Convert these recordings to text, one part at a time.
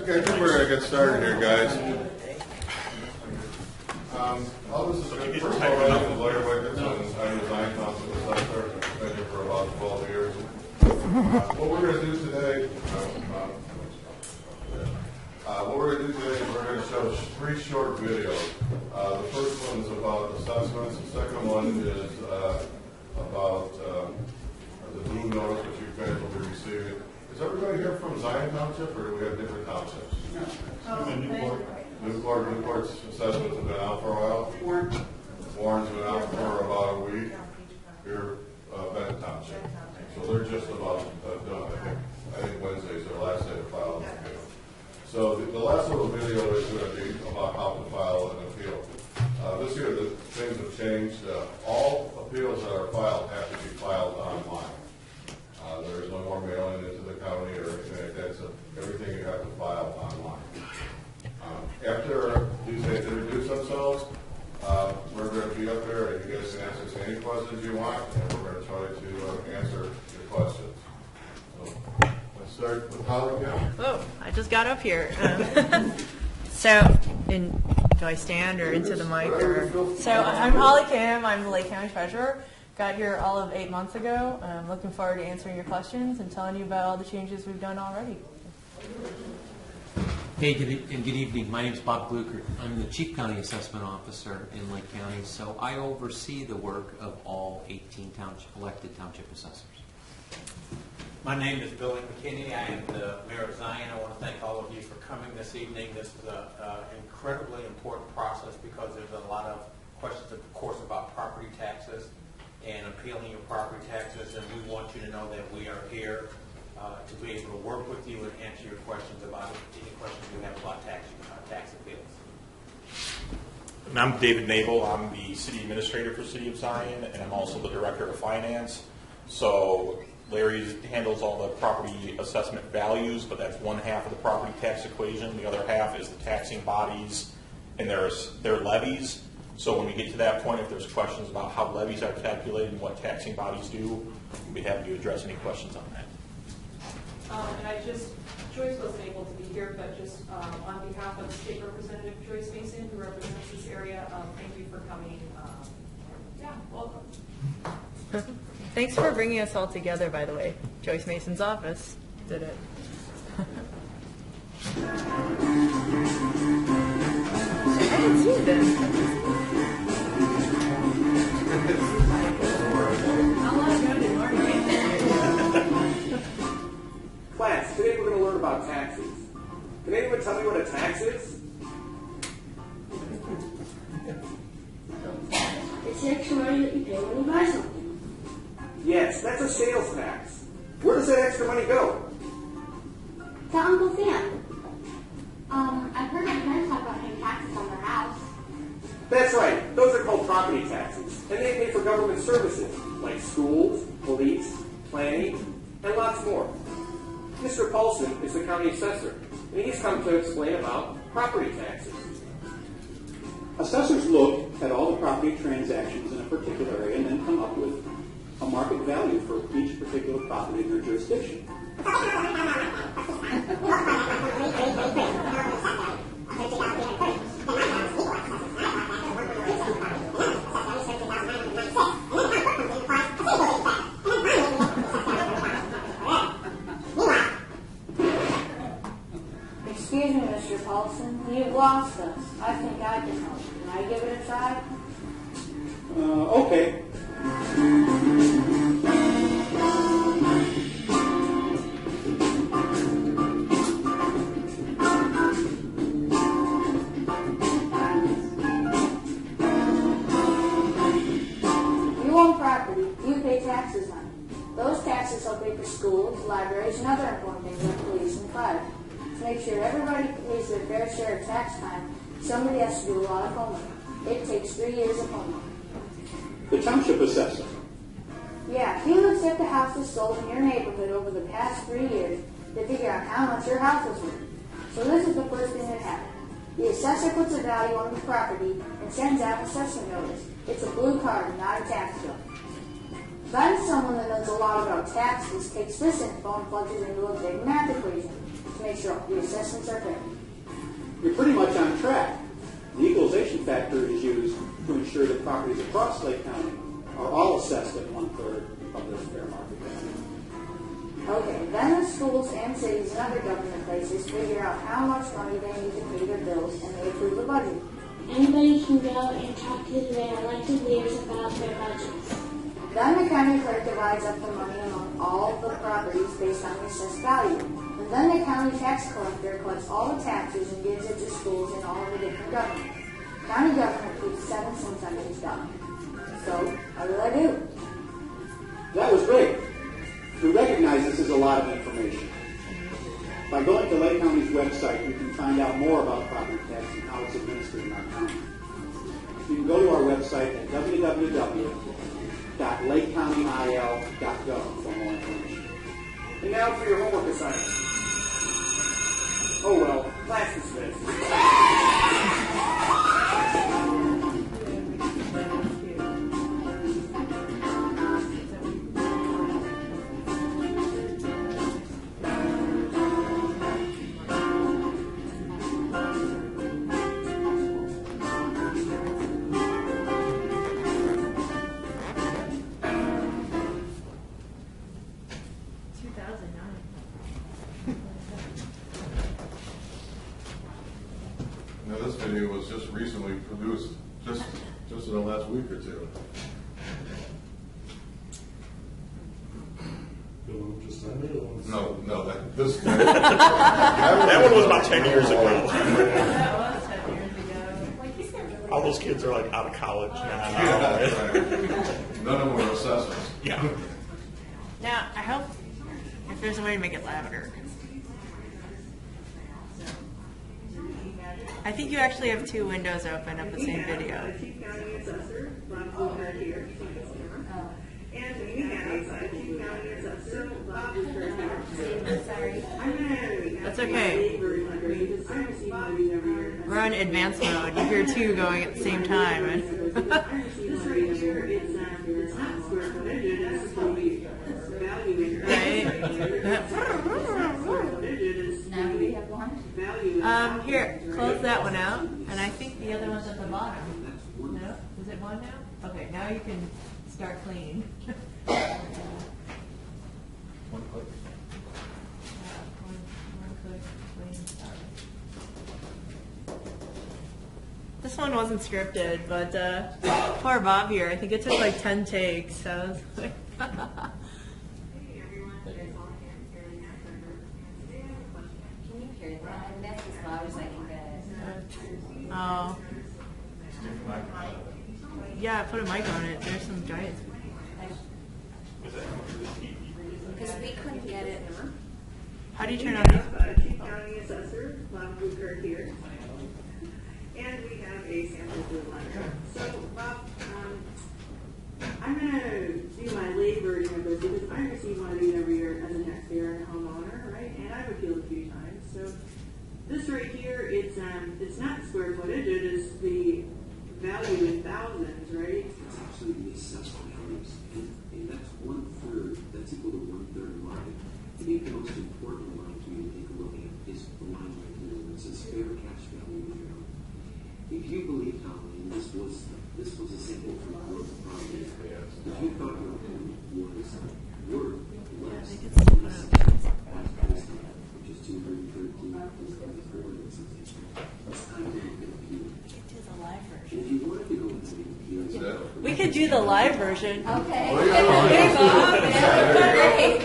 Okay, I think we're going to get started here, guys. This is a good first of all, my name is Larry Wickets, and I'm the Zion Township Assessor. I've been here for about 12 years. What we're going to do today, is we're going to show 3 short videos. The first one is about assessments. The second one is about the blue notice, which you guys will be receiving. Is everybody here from Zion Township, or do we have different townships? Newport's assessments have been out for a while. Warren's been out for about a week. You're Benton Township. So they're just about done. I think Wednesday's their last day to file an appeal. So the last little video is going to be about how to file an appeal. This year, the things have changed. All appeals that are filed have to be filed online. There's no more mailing into the county or anything like that. So everything you have to file online. After these guys introduce themselves, we're going to be up there, and you guys can ask us any questions you want, and we're going to try to answer your questions. So let's start with Holly again. Oh, I just got up here. Do I stand or into the mic? So I'm Holly Kim. I'm the Lake County Treasurer. Got here all of 8 months ago. I'm looking forward to answering your questions and telling you about all the changes we've done already. Hey, good evening. My name is Bob Gluckert. I'm the Chief County Assessment Officer in Lake County, so I oversee the work of all 18 elected township assessors. My name is Billy McKinney. I am the Mayor of Zion. I want to thank all of you for coming this evening. This is an incredibly important process because there's a lot of questions, of course, about property taxes and appealing your property taxes, and we want you to know that we are here to be able to work with you and answer your questions about any questions you have about tax appeals. And I'm David Nabel. I'm the City Administrator for City of Zion, and I'm also the Director of Finance. So Larry handles all the property assessment values, but that's one half of the property tax equation. The other half is the taxing bodies and their levies. So when we get to that point, if there's questions about how levies are calculated and what taxing bodies do, we'll be happy to address any questions on that. Joyce wasn't able to be here, but just on behalf of State Representative Joyce Mason, who represents this area, thank you for coming. Welcome. Thanks for bringing us all together, by the way. Joyce Mason's office did it. I haven't seen this. Class, today we're going to learn about taxes. Can anyone tell me what a tax is? It's the extra money that you pay when you buy something. Yes, that's a sales tax. Where does that extra money go? To Uncle Sam. I've heard my parents talk about paying taxes on their house. That's right. Those are called property taxes. And they pay for government services, like schools, police, planning, and lots more. Mr. Paulson is the county assessor, and he's come to explain about property taxes. Assessors look at all the property transactions in a particular area and then come up with a market value for each particular property in their jurisdiction. Excuse me, Mr. Paulson, you've lost us. I think I can help. Can I give it a try? Okay. You own property. You pay taxes on it. Those taxes help pay for schools, libraries, and other important things like police and fire. To make sure everybody pays their fair share of tax time, somebody has to do a lot of homework. It takes 3 years of homework. The Township Assessor. Yeah, he looks at the houses sold in your neighborhood over the past 3 years to figure out how much your house is worth. So this is the first thing that happens. The assessor puts a value on the property and sends out an assessment notice. It's a blue card, not a tax bill. Then someone that knows a lot about taxes takes this info and plugs it into a big math equation to make sure the assessments are fair. You're pretty much on track. The equalization factor is used to ensure that properties across Lake County are all assessed at 1/3 of their fair market value. Okay, then the schools and cities and other government places figure out how much money they need to pay their bills and they approve the budget. Anybody can go and talk to their elected leaders about their budgets. Then the county clerk divides up the money among all the properties based on the assessed value. And then the county tax collector collects all the taxes and gives it to schools and all of the different governments. County government keeps 7 cents on each dollar. So, how do I do? That was great. We recognize this is a lot of information. By going to Lake County's website, you can find out more about property tax and how it's administered in our county. You can go to our website at www.lakecountyil.gov for more information. And now for your homework assignment. Oh well, class dismissed. Now, this video was just recently produced, just in the last week or two. No, this. That one was about 10 years ago. That was 10 years ago. All those kids are like out of college now. None of them were assessors. Yeah. Now, I hope if there's a way to make it louder. I think you actually have 2 windows open of the same video. Chief County Assessor, Bob Blucher here. And we have a Chief County Assessor, Bob Blucher here. Sorry. I'm gonna. That's okay. We're on advanced mode. You hear 2 going at the same time. This right here, it's not square footage, it is the value. Right? Now we have one. Here, close that one out, and I think the other one's at the bottom. No? Is it one now? Okay, now you can start cleaning. One click. One click, clean, start. This one wasn't scripted, but poor Bob here. I think it took like 10 takes. So I was like, Can you hear that? That's as loud as I can get it. oh. Yeah, put a mic on it. There's some giants. Because we couldn't get it. How do you turn on We these? have Chief County Assessor, Bob Blucher here. And we have a sample blue letter. So, Bob, I'm going to do my lay version of this because I receive one of these every year as a taxpayer and a homeowner, right? And I've appealed a few times. So, this right here, it's not square footage, it is the value in thousands, right? It's actually the assessed values, and that's 1/3. That's equal to 1/3 of market. I think the most important line for you to take a look at is the line right here that says fair cash value. If you believe, Holly, and this was a sample from growth property, if you thought your home was worth less than the assessed price, which is $213,464, it's time to look at appeal. If you wanted to go into the appeal, We could do the live version. Okay. Well, yeah. Hey, Bob. Great.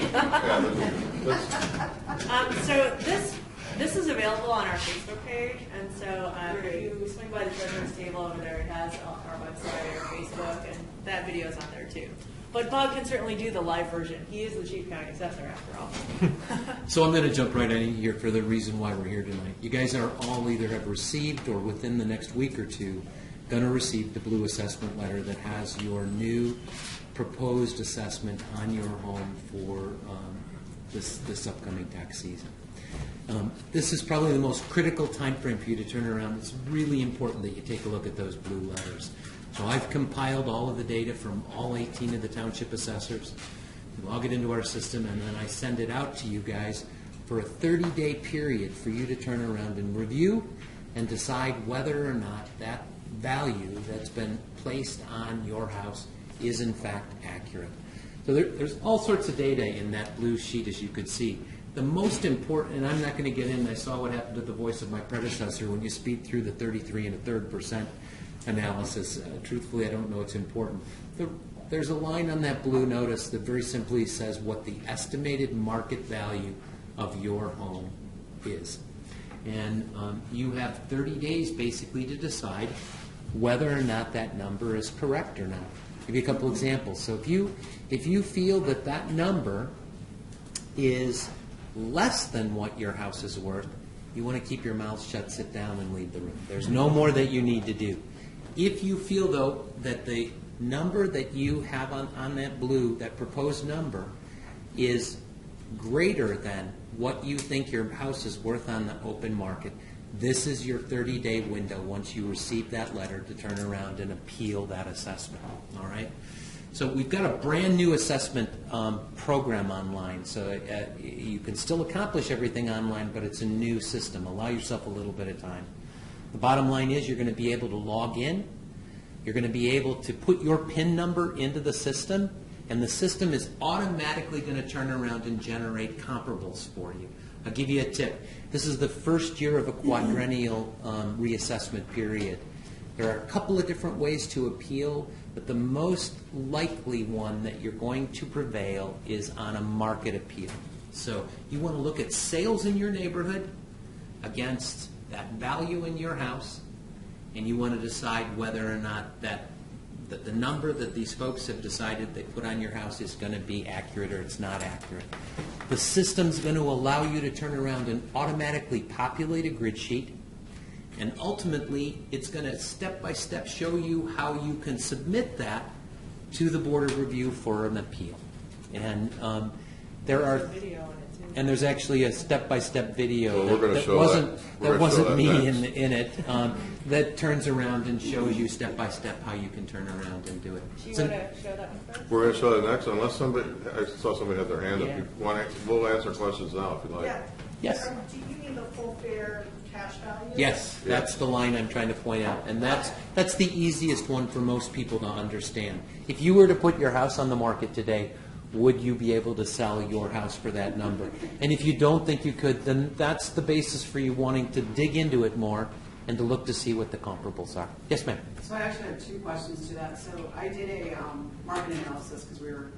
So this is available on our Facebook page, and so if you swing by the treasurer's table over there, it has our website, our Facebook, and that video is on there too. But Bob can certainly do the live version. He is the Chief County Assessor after all. So I'm going to jump right in here for the reason why we're here tonight. You guys are all either have received or within the next week or two going to receive the blue assessment letter that has your new proposed assessment on your home for this upcoming tax season. This is probably the most critical time frame for you to turn around. It's really important that you take a look at those blue letters. So I've compiled all of the data from all 18 of the township assessors, log it into our system, and then I send it out to you guys for a 30-day period for you to turn around and review and decide whether or not that value that's been placed on your house is in fact accurate. So there's all sorts of data in that blue sheet, as you could see. The most important, and I'm not going to get in, I saw what happened to the voice of my predecessor when you speed through the 33.33% analysis. Truthfully, I don't know it's important. There's a line on that blue notice that very simply says what the estimated market value of your home is. And you have 30 days basically to decide whether or not that number is correct or not. I'll give you a couple examples. So if you feel that that number is less than what your house is worth, you want to keep your mouth shut, sit down, and leave the room. There's no more that you need to do. If you feel, though, that the number that you have on that blue, that proposed number, is greater than what you think your house is worth on the open market, this is your 30-day window once you receive that letter to turn around and appeal that assessment. All right? So we've got a brand new assessment program online. So you can still accomplish everything online, but it's a new system. Allow yourself a little bit of time. The bottom line is you're going to be able to log in. You're going to be able to put your PIN number into the system, and the system is automatically going to turn around and generate comparables for you. I'll give you a tip. This is the first year of a quadrennial reassessment period. There are a couple of different ways to appeal, but the most likely one that you're going to prevail is on a market appeal. So you want to look at sales in your neighborhood against that value in your house, and you want to decide whether or not that the number that these folks have decided they put on your house is going to be accurate or it's not accurate. The system's going to allow you to turn around and automatically populate a grid sheet, and ultimately it's going to step-by-step show you how you can submit that to the Board of Review for an appeal. And there's actually a step-by-step video that wasn't me in it that turns around and shows you step-by-step how you can turn around and do it. Do you want to show that one first? We're going to show that next, unless I saw somebody had their hand up. We'll answer questions now if you like. Yeah. Yes. Do you mean the full fair cash value? Yes, that's the line I'm trying to point out, and that's the easiest one for most people to understand. If you were to put your house on the market today, would you be able to sell your house for that number? And if you don't think you could, then that's the basis for you wanting to dig into it more and to look to see what the comparables are. Yes, ma'am. So I actually have two questions to that. So I did a market analysis because we were,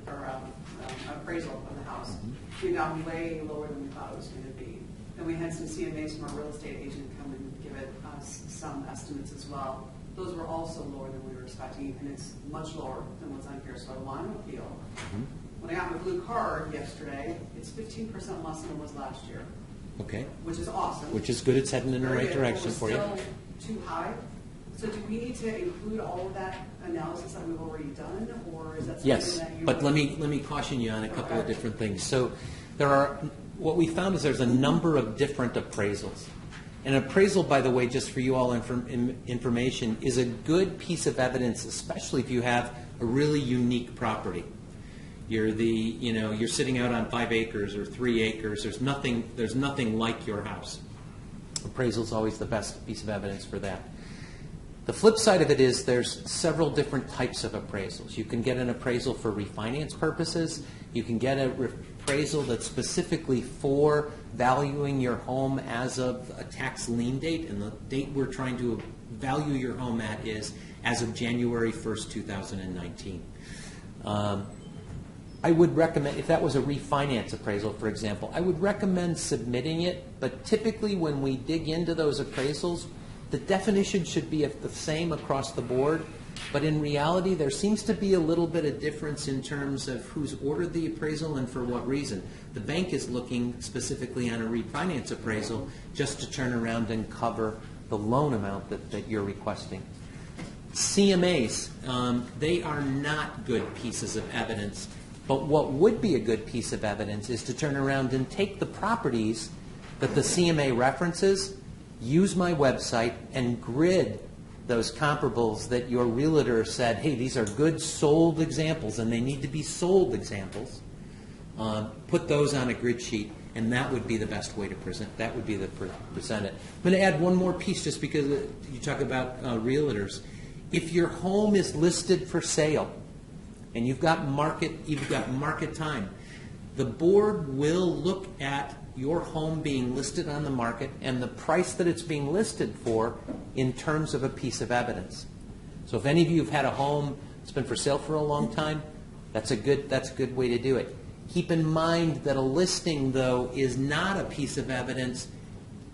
appraisal of the house. We got way lower than we thought it was going to be. And we had some CMAs from our real estate agent come and give us some estimates as well. Those were also lower than we were expecting, and it's much lower than what's on here, so I want to appeal. When I got my blue card yesterday, it's 15% less than it was last year. Okay. Which is awesome. Which is good. It's heading in the right direction for you. Still too high. So do we need to include all of that analysis that we've already done, or is that something Yes, that you? but let me caution you on a couple of different things. So what we found is there's a number of different appraisals. An appraisal, by the way, just for you all information, is a good piece of evidence, especially if you have a really unique property. You're sitting out on 5 acres or 3 acres. There's nothing like your house. Appraisal is always the best piece of evidence for that. The flip side of it is there's several different types of appraisals. You can get an appraisal for refinance purposes. You can get an appraisal that's specifically for valuing your home as of a tax lien date, and the date we're trying to value your home at is as of January 1st, 2019. I would recommend, if that was a refinance appraisal, for example, I would recommend submitting it, but typically when we dig into those appraisals, the definition should be the same across the board, but in reality there seems to be a little bit of difference in terms of who's ordered the appraisal and for what reason. The bank is looking specifically on a refinance appraisal just to turn around and cover the loan amount that you're requesting. CMAs, they are not good pieces of evidence. But what would be a good piece of evidence is to turn around and take the properties that the CMA references, use my website, and grid those comparables that your realtor said, hey, these are good sold examples and they need to be sold examples, put those on a grid sheet, and that would be the best way to present. That would be the present it. I'm going to add one more piece just because you talk about realtors. If your home is listed for sale and you've got market time, the board will look at your home being listed on the market and the price that it's being listed for in terms of a piece of evidence. So if any of you have had a home that's been for sale for a long time, that's a good way to do it. Keep in mind that a listing, though, is not a piece of evidence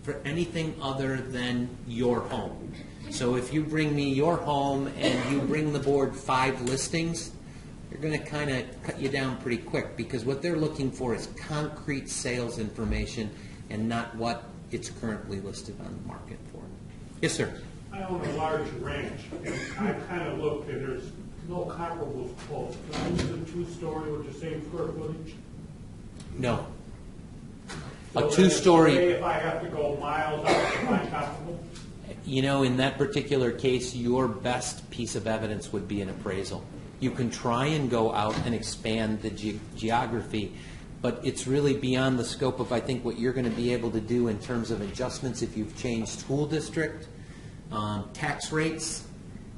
for anything other than your home. So if you bring me your home and you bring the board 5 listings, they're going to kind of cut you down pretty quick, because what they're looking for is concrete sales information and not what it's currently listed on the market for. Yes, sir. I own a large ranch, and I kind of looked, and there's no comparables close. Can I use a 2-story with the same square footage? No. So A 2-story. If I have to go miles out to find comparable? You know, in that particular case, your best piece of evidence would be an appraisal. You can try and go out and expand the geography, but it's really beyond the scope of, I think, what you're going to be able to do in terms of adjustments if you've changed school district, tax rates,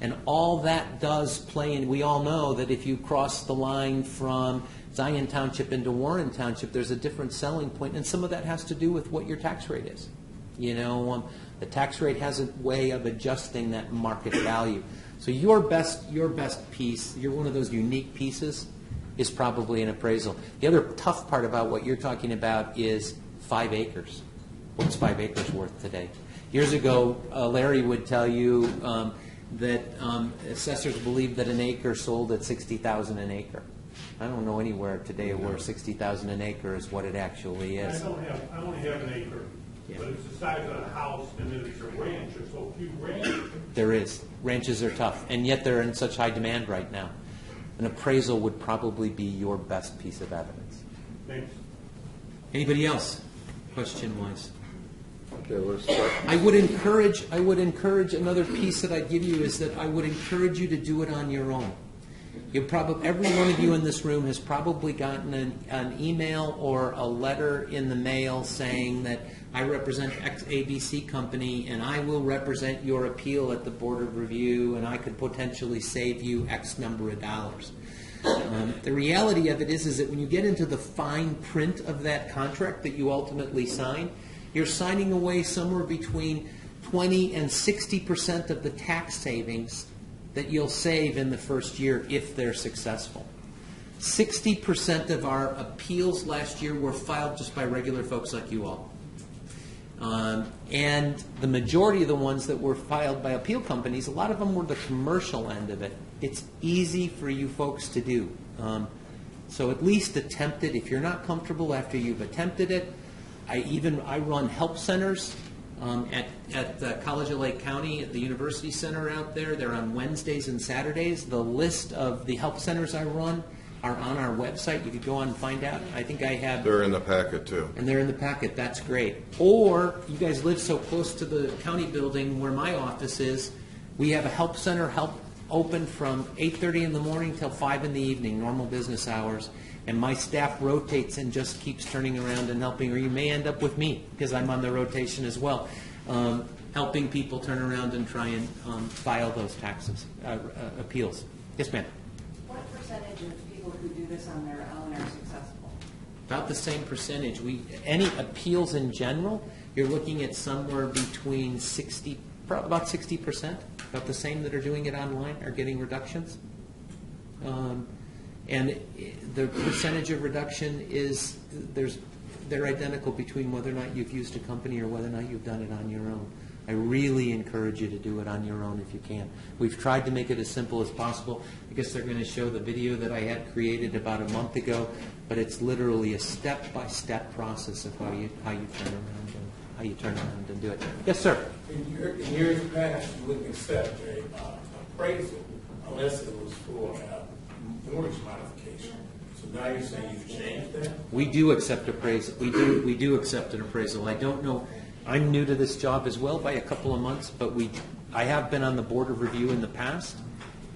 and all that does play in. We all know that if you cross the line from Zion Township into Warren Township, there's a different selling point, and some of that has to do with what your tax rate is. You know, the tax rate has a way of adjusting that market value. So your best piece, you're one of those unique pieces, is probably an appraisal. The other tough part about what you're talking about is 5 acres. What's 5 acres worth today? Years ago, Larry would tell you that assessors believe that an acre sold at $60,000 an acre. I don't know anywhere today where $60,000 an acre is what it actually is. I only have an acre. Yeah. But it's the size of a house, and it's a ranch. There's so few ranches. There is. Ranches are tough, and yet they're in such high demand right now. An appraisal would probably be your best piece of evidence. Thanks. Anybody else, question-wise? Okay, let's start. I would encourage another piece that I'd give you is that I would encourage you to do it on your own. Every one of you in this room has probably gotten an email or a letter in the mail saying that I represent X ABC company and I will represent your appeal at the Board of Review and I could potentially save you X number of dollars. The reality of it is that when you get into the fine print of that contract that you ultimately sign, you're signing away somewhere between 20 and 60% of the tax savings that you'll save in the first year if they're successful. 60% of our appeals last year were filed just by regular folks like you all. And the majority of the ones that were filed by appeal companies, a lot of them were the commercial end of it. It's easy for you folks to do. So at least attempt it. If you're not comfortable after you've attempted it, I run help centers at College of Lake County at the University Center out there. They're on Wednesdays and Saturdays. The list of the help centers I run are on our website. You could go on and find out. I think I have. They're in the packet too. And they're in the packet. That's great. Or you guys live so close to the county building where my office is, we have a help center open from 8:30 in the morning till 5 in the evening, normal business hours. And my staff rotates and just keeps turning around and helping, or you may end up with me because I'm on the rotation as well, helping people turn around and try and file those taxes, appeals. Yes, ma'am. What percentage of people who do this on their own are successful? About the same percentage. Any appeals in general, you're looking at somewhere between about 60%, about the same that are doing it online are getting reductions. And the percentage of reduction is, they're identical between whether or not you've used a company or whether or not you've done it on your own. I really encourage you to do it on your own if you can. We've tried to make it as simple as possible. I guess they're going to show the video that I had created about a month ago, but it's literally a step-by-step process of how you turn around and do it. Yes, sir. In years past, you wouldn't accept a appraisal unless it was for mortgage modification. So now you're saying you've changed that? We do accept appraisal. We do accept an appraisal. I don't know. I'm new to this job as well by a couple of months, but we I have been on the board of review in the past,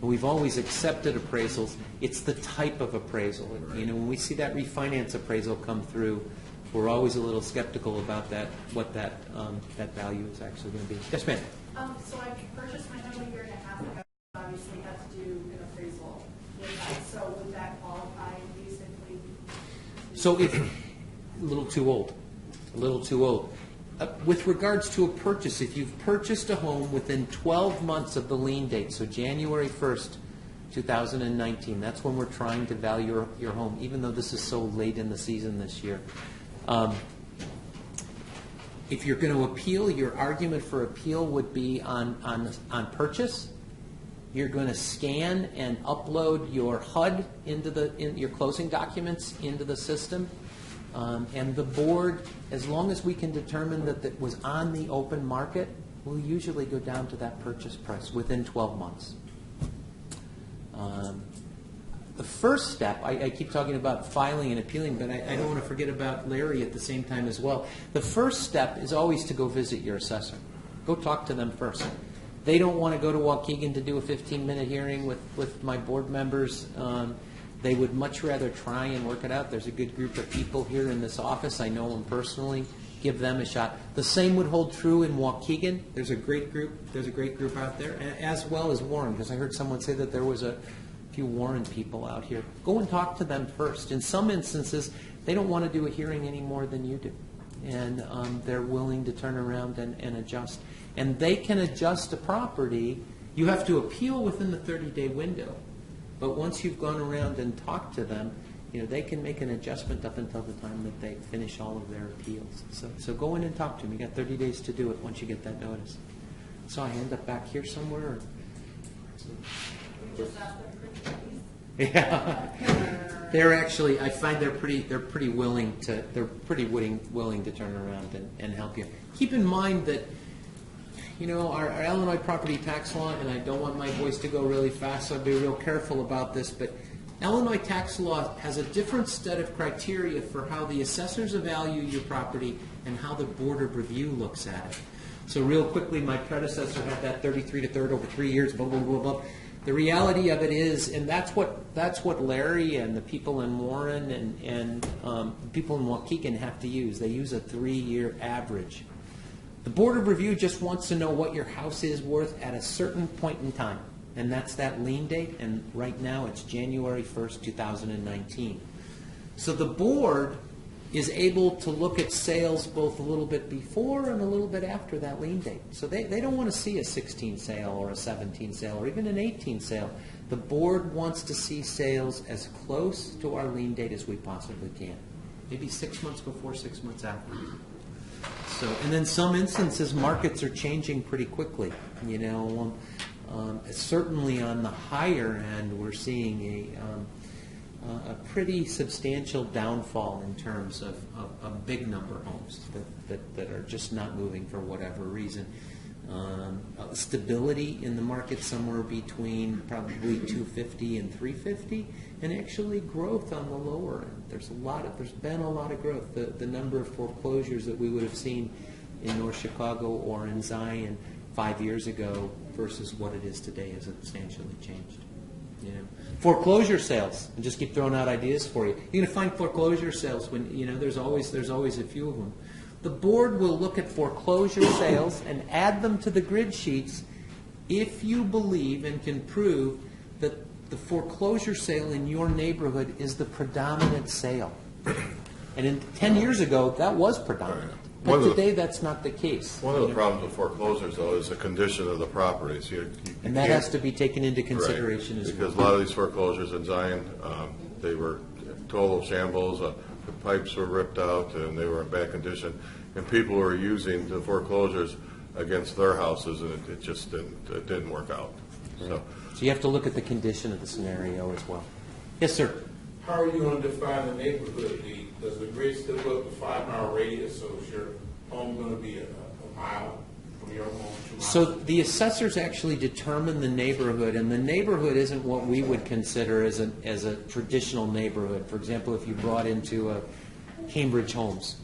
and we've always accepted appraisals. It's the type of appraisal. You know, when we see that refinance appraisal come through, we're always a little skeptical about that, what that value is actually going to be. Yes, ma'am. So I purchased my home a year and a half ago. Obviously, had to do an appraisal with that. So would that qualify basically? So if a little too old, a little too old. With regards to a purchase, if you've purchased a home within 12 months of the lien date, so January 1st, 2019, that's when we're trying to value your home, even though this is so late in the season this year. If you're going to appeal, your argument for appeal would be on purchase. You're going to scan and upload your HUD into your closing documents into the system. And the board, as long as we can determine that it was on the open market, will usually go down to that purchase price within 12 months. The first step, I keep talking about filing and appealing, but I don't want to forget about Larry at the same time as well. The first step is always to go visit your assessor. Go talk to them first. They don't want to go to Waukegan to do a 15-minute hearing with my board members. They would much rather try and work it out. There's a good group of people here in this office. I know them personally. Give them a shot. The same would hold true in Waukegan. There's a great group. There's a great group out there, as well as Warren, because I heard someone say that there was a few Warren people out here. Go and talk to them first. In some instances, they don't want to do a hearing any more than you do, and they're willing to turn around and adjust. And they can adjust a property. You have to appeal within the 30-day window. But once you've gone around and talked to them, you know, they can make an adjustment up until the time that they finish all of their appeals. So go in and talk to them. You got 30 days to do it once you get that notice. So I end up back here somewhere. Yeah, they're actually. I find they're pretty willing to turn around and help you. Keep in mind that, you know, our Illinois property tax law, and I don't want my voice to go really fast, so I'll be real careful about this, but Illinois tax law has a different set of criteria for how the assessors evaluate your property and how the board of review looks at it. So real quickly, my predecessor had that 33 to third over 3 years, blah, blah, blah, blah. The reality of it is, and that's what Larry and the people in Warren and people in Waukegan have to use. They use a 3-year average. The Board of Review just wants to know what your house is worth at a certain point in time, and that's that lien date, and right now it's January 1st, 2019. So the board is able to look at sales both a little bit before and a little bit after that lien date. So they don't want to see a 16 sale or a 17 sale or even an 18 sale. The board wants to see sales as close to our lien date as we possibly can. Maybe 6 months before, 6 months after. So, and then some instances, markets are changing pretty quickly. You know, certainly on the higher end, we're seeing a pretty substantial downfall in terms of a big number of homes that are just not moving for whatever reason. Stability in the market somewhere between probably 250 and 350, and actually growth on the lower end. There's been a lot of growth. The number of foreclosures that we would have seen in North Chicago or in Zion 5 years ago versus what it is today has substantially changed. You know, foreclosure sales, and just keep throwing out ideas for you. You're going to find foreclosure sales when, you know, there's always a few of them. The board will look at foreclosure sales and add them to the grid sheets if you believe and can prove that the foreclosure sale in your neighborhood is the predominant sale. And 10 years ago, that was predominant. But today, that's not the case. One of the problems with foreclosures, though, is the condition of the properties. And that has to be taken into consideration as well. Because a lot of these foreclosures in Zion, they were total shambles. The pipes were ripped out, and they were in bad condition. And people were using the foreclosures against their houses, and it just didn't work out. So you have to look at the condition of the scenario as well. Yes, sir. How are you going to define the neighborhood? Does the grid still look a 5-mile radius, so is your home going to be a mile from your home, 2 miles? So the assessors actually determine the neighborhood, and the neighborhood isn't what we would consider as a traditional neighborhood. For example, if you brought into a Cambridge Homes,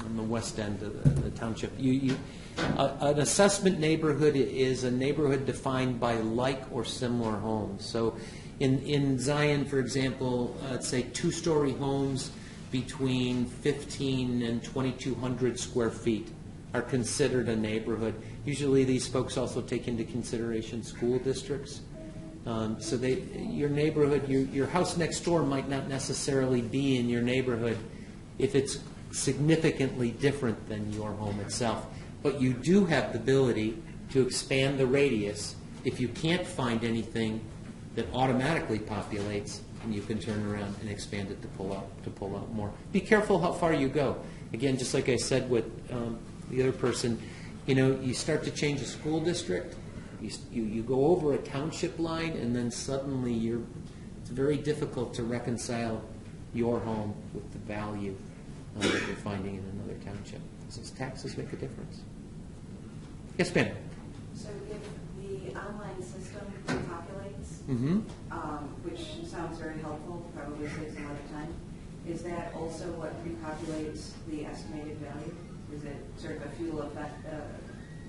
on the west end of the township. An assessment neighborhood is a neighborhood defined by like or similar homes. So in Zion, for example, let's say two-story homes between 15 and 2,200 square feet are considered a neighborhood. Usually these folks also take into consideration school districts. So your neighborhood, your house next door might not necessarily be in your neighborhood if it's significantly different than your home itself. But you do have the ability to expand the radius if you can't find anything that automatically populates, and you can turn around and expand it to pull out more. Be careful how far you go. Again, just like I said with the other person, you start to change a school district, you go over a township line, and then suddenly it's very difficult to reconcile your home with the value that you're finding in another township. Because taxes make a difference. Yes, ma'am. So if the online system populates, which sounds very helpful, probably saves a lot of time, is that also what repopulates the estimated value? Is it sort of a fuel effect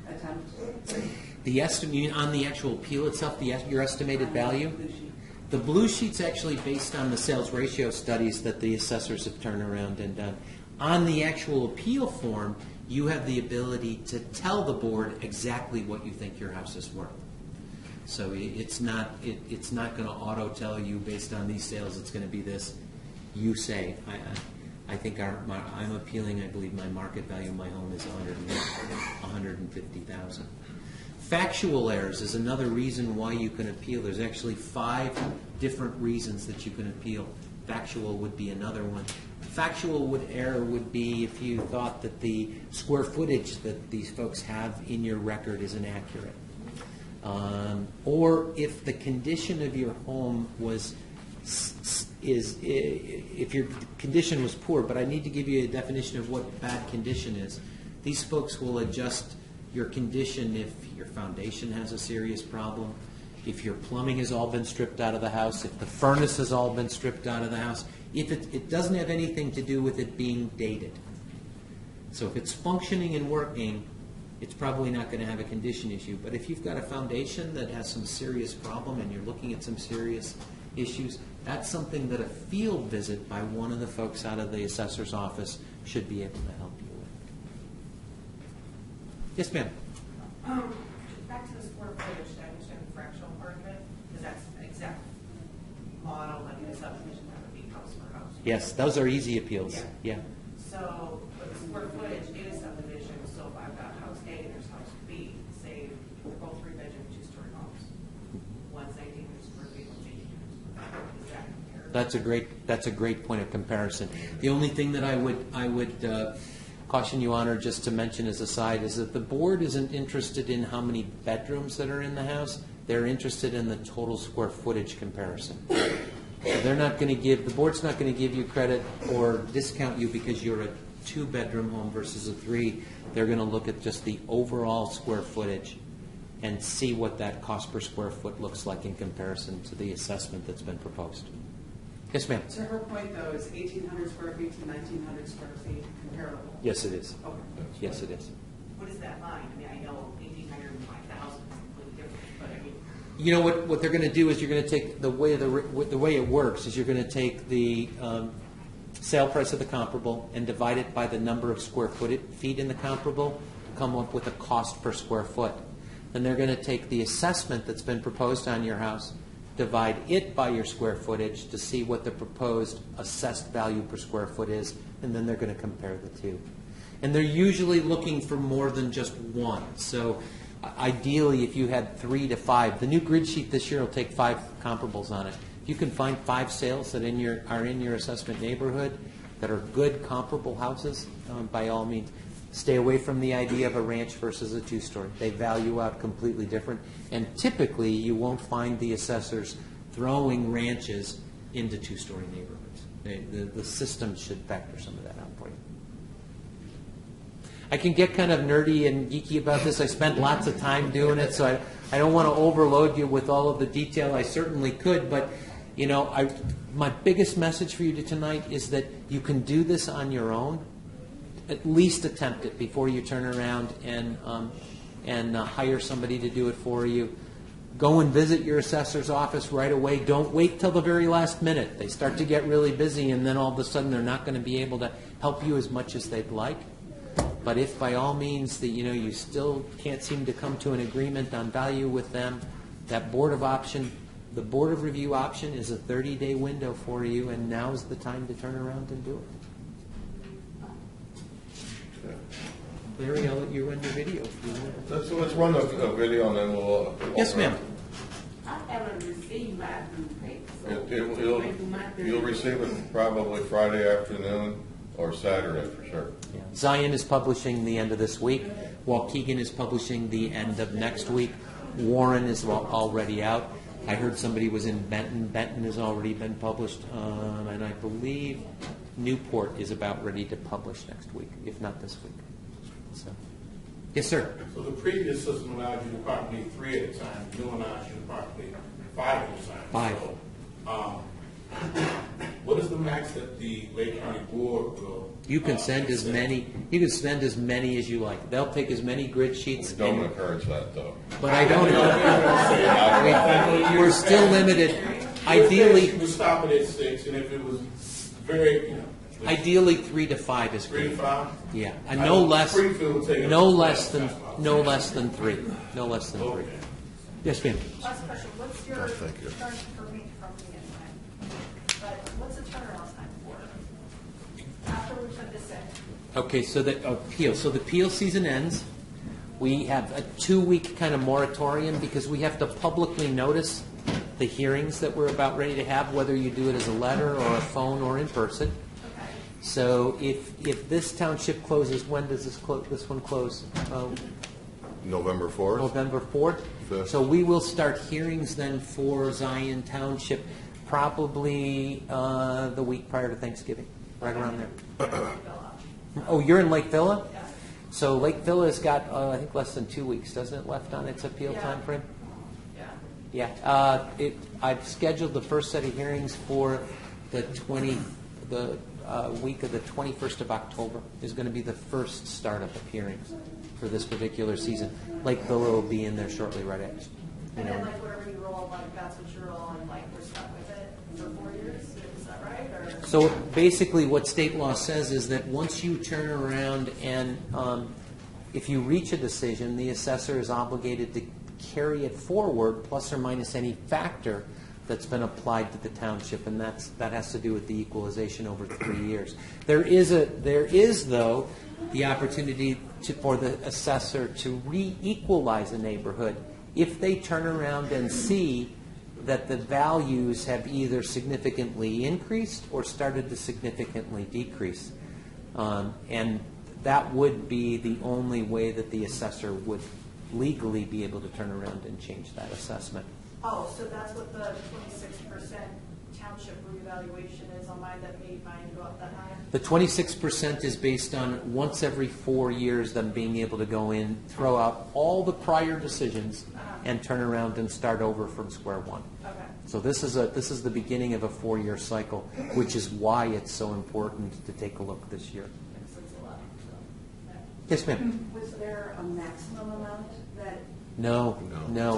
attempt? The estimate on the actual appeal itself, your estimated value? The blue sheet's actually based on the sales ratio studies that the assessors have turned around and done. On the actual appeal form, you have the ability to tell the board exactly what you think your house is worth. So it's not going to auto tell you based on these sales it's going to be this. You say, I think I'm appealing. I believe my market value of my home is $150,000. Factual errors is another reason why you can appeal. There's actually 5 different reasons that you can appeal. Factual would be another one. Factual error would be if you thought that the square footage that these folks have in your record is inaccurate. Or if the condition of your home if your condition was poor, but I need to give you a definition of what bad condition is. These folks will adjust your condition if your foundation has a serious problem, if your plumbing has all been stripped out of the house, if the furnace has all been stripped out of the house, if it doesn't have anything to do with it being dated. So if it's functioning and working, it's probably not going to have a condition issue. But if you've got a foundation that has some serious problem and you're looking at some serious issues, that's something that a field visit by one of the folks out of the assessor's office should be able to help you with. Yes, ma'am. Back to the square footage, I understand the fractional part of it, because that's an exact model, like in a subdivision, that would be house for house. Yes, those are easy appeals. Yeah. So, but the square footage in a subdivision, so if I've got house A and there's house B, say they're both 3-bedroom, 2-story homes. One's 1,800 square feet, one's 1,800 square feet. Is that comparable? That's a great point of comparison. The only thing that I would caution you on, or just to mention as a side, is that the board isn't interested in how many bedrooms that are in the house. They're interested in the total square footage comparison. So the board's not going to give you credit or discount you because you're a 2-bedroom home versus a 3. They're going to look at just the overall square footage and see what that cost per square foot looks like in comparison to the assessment that's been proposed. Yes, ma'am. To her point, though, is 1,800 square feet to 1,900 square feet comparable? Yes, it is. Okay. Yes, it is. What is that line? I mean, I know 1,800 and 5,000 is completely different, but I mean. You know what they're going to do is you're going to take the way it works is you're going to take the sale price of the comparable and divide it by the number of square feet in the comparable to come up with a cost per square foot. Then they're going to take the assessment that's been proposed on your house, divide it by your square footage to see what the proposed assessed value per square foot is, and then they're going to compare the two. And they're usually looking for more than just one. So ideally, if you had 3 to 5, the new grid sheet this year will take 5 comparables on it. If you can find 5 sales that are in your assessment neighborhood that are good comparable houses, by all means, stay away from the idea of a ranch versus a 2-story. They value out completely different. And typically, you won't find the assessors throwing ranches into 2-story neighborhoods. The system should factor some of that out for you. I can get kind of nerdy and geeky about this. I spent lots of time doing it, so I don't want to overload you with all of the detail. I certainly could, but my biggest message for you tonight is that you can do this on your own. at least attempt it before you turn around and hire somebody to do it for you. Go and visit your assessor's office right away. Don't wait till the very last minute. They start to get really busy, and then all of a sudden they're not going to be able to help you as much as they'd like. But if by all means that you still can't seem to come to an agreement on value with them, that the board of review option is a 30-day window for you, and now's the time to turn around and do it. Larry, I'll let you run your video if you want. Let's run a video and then we'll... Yes, ma'am. I haven't received my blue paper. You'll receive it probably Friday afternoon or Saturday for sure. Yeah. Zion is publishing the end of this week. Waukegan is publishing the end of next week. Warren is already out. I heard somebody was in Benton. Benton has already been published. And I believe Newport is about ready to publish next week, if not this week. So, yes, sir. So the previous system allowed you to populate 3 at a time. The new one allows you to populate 5 at a time. 5. So, what is the max that the Lake County Board will? You can send as many. You can send as many as you like. They'll take as many grid sheets. We don't encourage that, though. But I don't. We're still limited. Ideally, we stop it at 6, and if it was very, ideally 3 to 5 is 3 good. to 5. Yeah, and no less than 3. No less than 3. Okay. Yes, ma'am. Last question, what's your, thank you. sorry for me interrupting anyway, but what's the turnaround time for after we put this in? Okay, so the appeal. So the appeal season ends. We have a 2-week kind of moratorium because we have to publicly notice the hearings that we're about ready to have, whether you do it as a letter or a phone or in person. Okay. So if this township closes, when does this one close? November 4th? November 4th. 5th. So we will start hearings then for Zion Township probably the week prior to Thanksgiving, right around there. Oh, you're in Lake Villa? Yeah. So Lake Villa's got, I think, less than 2 weeks, doesn't it, left on its appeal time frame? Yeah. Yeah. I've scheduled the first set of hearings for the week of the 21st of October is going to be the first startup of hearings for this particular season. Lake Villa will be in there shortly, right after. And then like whatever you roll, like that's what you roll, and like we're stuck with it for 4 years, is that right? Or? So basically what state law says is that once you turn around and if you reach a decision, the assessor is obligated to carry it forward plus or minus any factor that's been applied to the township, and that has to do with the equalization over 3 years. There is though the opportunity for the assessor to re-equalize a neighborhood if they turn around and see that the values have either significantly increased or started to significantly decrease. And that would be the only way that the assessor would legally be able to turn around and change that assessment. Oh, so that's what the 26% township reevaluation is on mine that made mine go up that high? The 26% is based on once every 4 years them being able to go in, throw out all the prior decisions, and turn around and start over from square one. Okay. So this is the beginning of a 4-year cycle, which is why it's so important to take a look this year. Yes, ma'am. Was there a maximum amount that? No.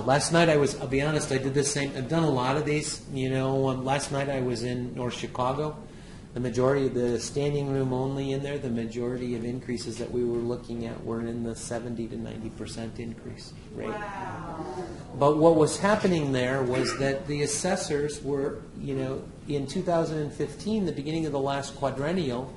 Last night I'll be honest, I did the same. I've done a lot of these. Last night I was in North Chicago. The majority of the standing room only in there, the majority of increases that we were looking at were in the 70 to 90% increase rate. Wow. But what was happening there was that the assessors were, in 2015, the beginning of the last quadrennial,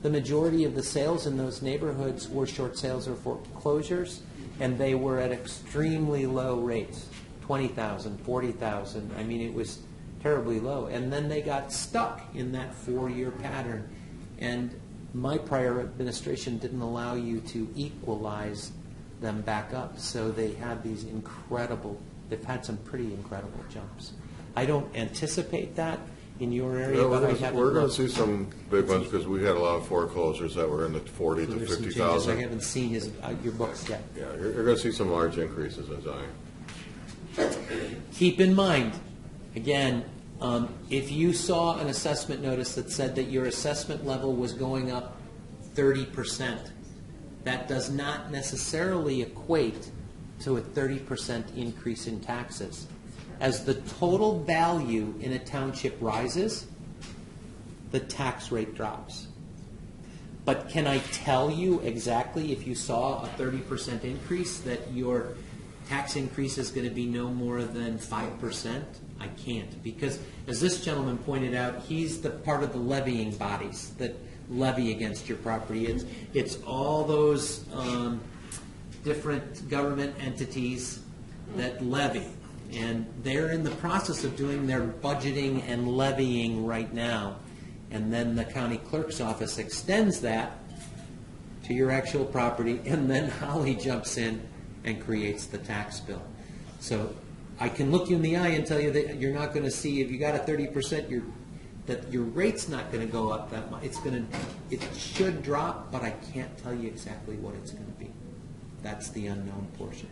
the majority of the sales in those neighborhoods were short sales or foreclosures, and they were at extremely low rates, 20,000, 40,000. I mean, it was terribly low. And then they got stuck in that 4-year pattern. And my prior administration didn't allow you to equalize them back up. So they had they've had some pretty incredible jumps. I don't anticipate that in your area. We're going to see some big ones because we had a lot of foreclosures that were in the 40 to there's some 50,000. changes. I haven't seen your books yet. Yeah, you're going to see some large increases in Zion. Keep in mind, again, if you saw an assessment notice that said that your assessment level was going up 30%. That does not necessarily equate to a 30% increase in taxes. As the total value in a township rises, the tax rate drops. But can I tell you exactly if you saw a 30% increase that your tax increase is going to be no more than 5%? I can't, because as this gentleman pointed out, he's the part of the levying bodies that levy against your property. It's all those different government entities that levy, and they're in the process of doing their budgeting and levying right now. And then the county clerk's office extends that to your actual property, and then Holly jumps in and creates the tax bill. So I can look you in the eye and tell you that you're not going to see, if you got a 30%, that your rate's not going to go up that much. It should drop, but I can't tell you exactly what it's going to be. That's the unknown portion,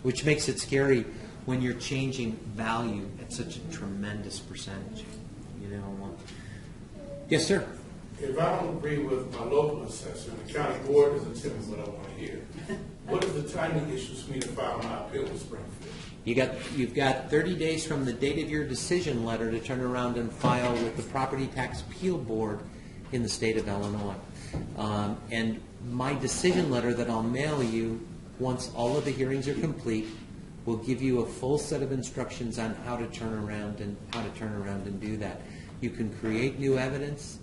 which makes it scary when you're changing value at such a tremendous percentage. You know. Yes, sir. If I don't agree with my local assessor, the county board doesn't tell me what I want to hear. What is the timing issues for me to file my appeal with Springfield? You've got 30 days from the date of your decision letter to turn around and file with the Property Tax Appeal Board in the state of Illinois. And my decision letter that I'll mail you once all of the hearings are complete will give you a full set of instructions on how to turn around and do that. You can create new evidence.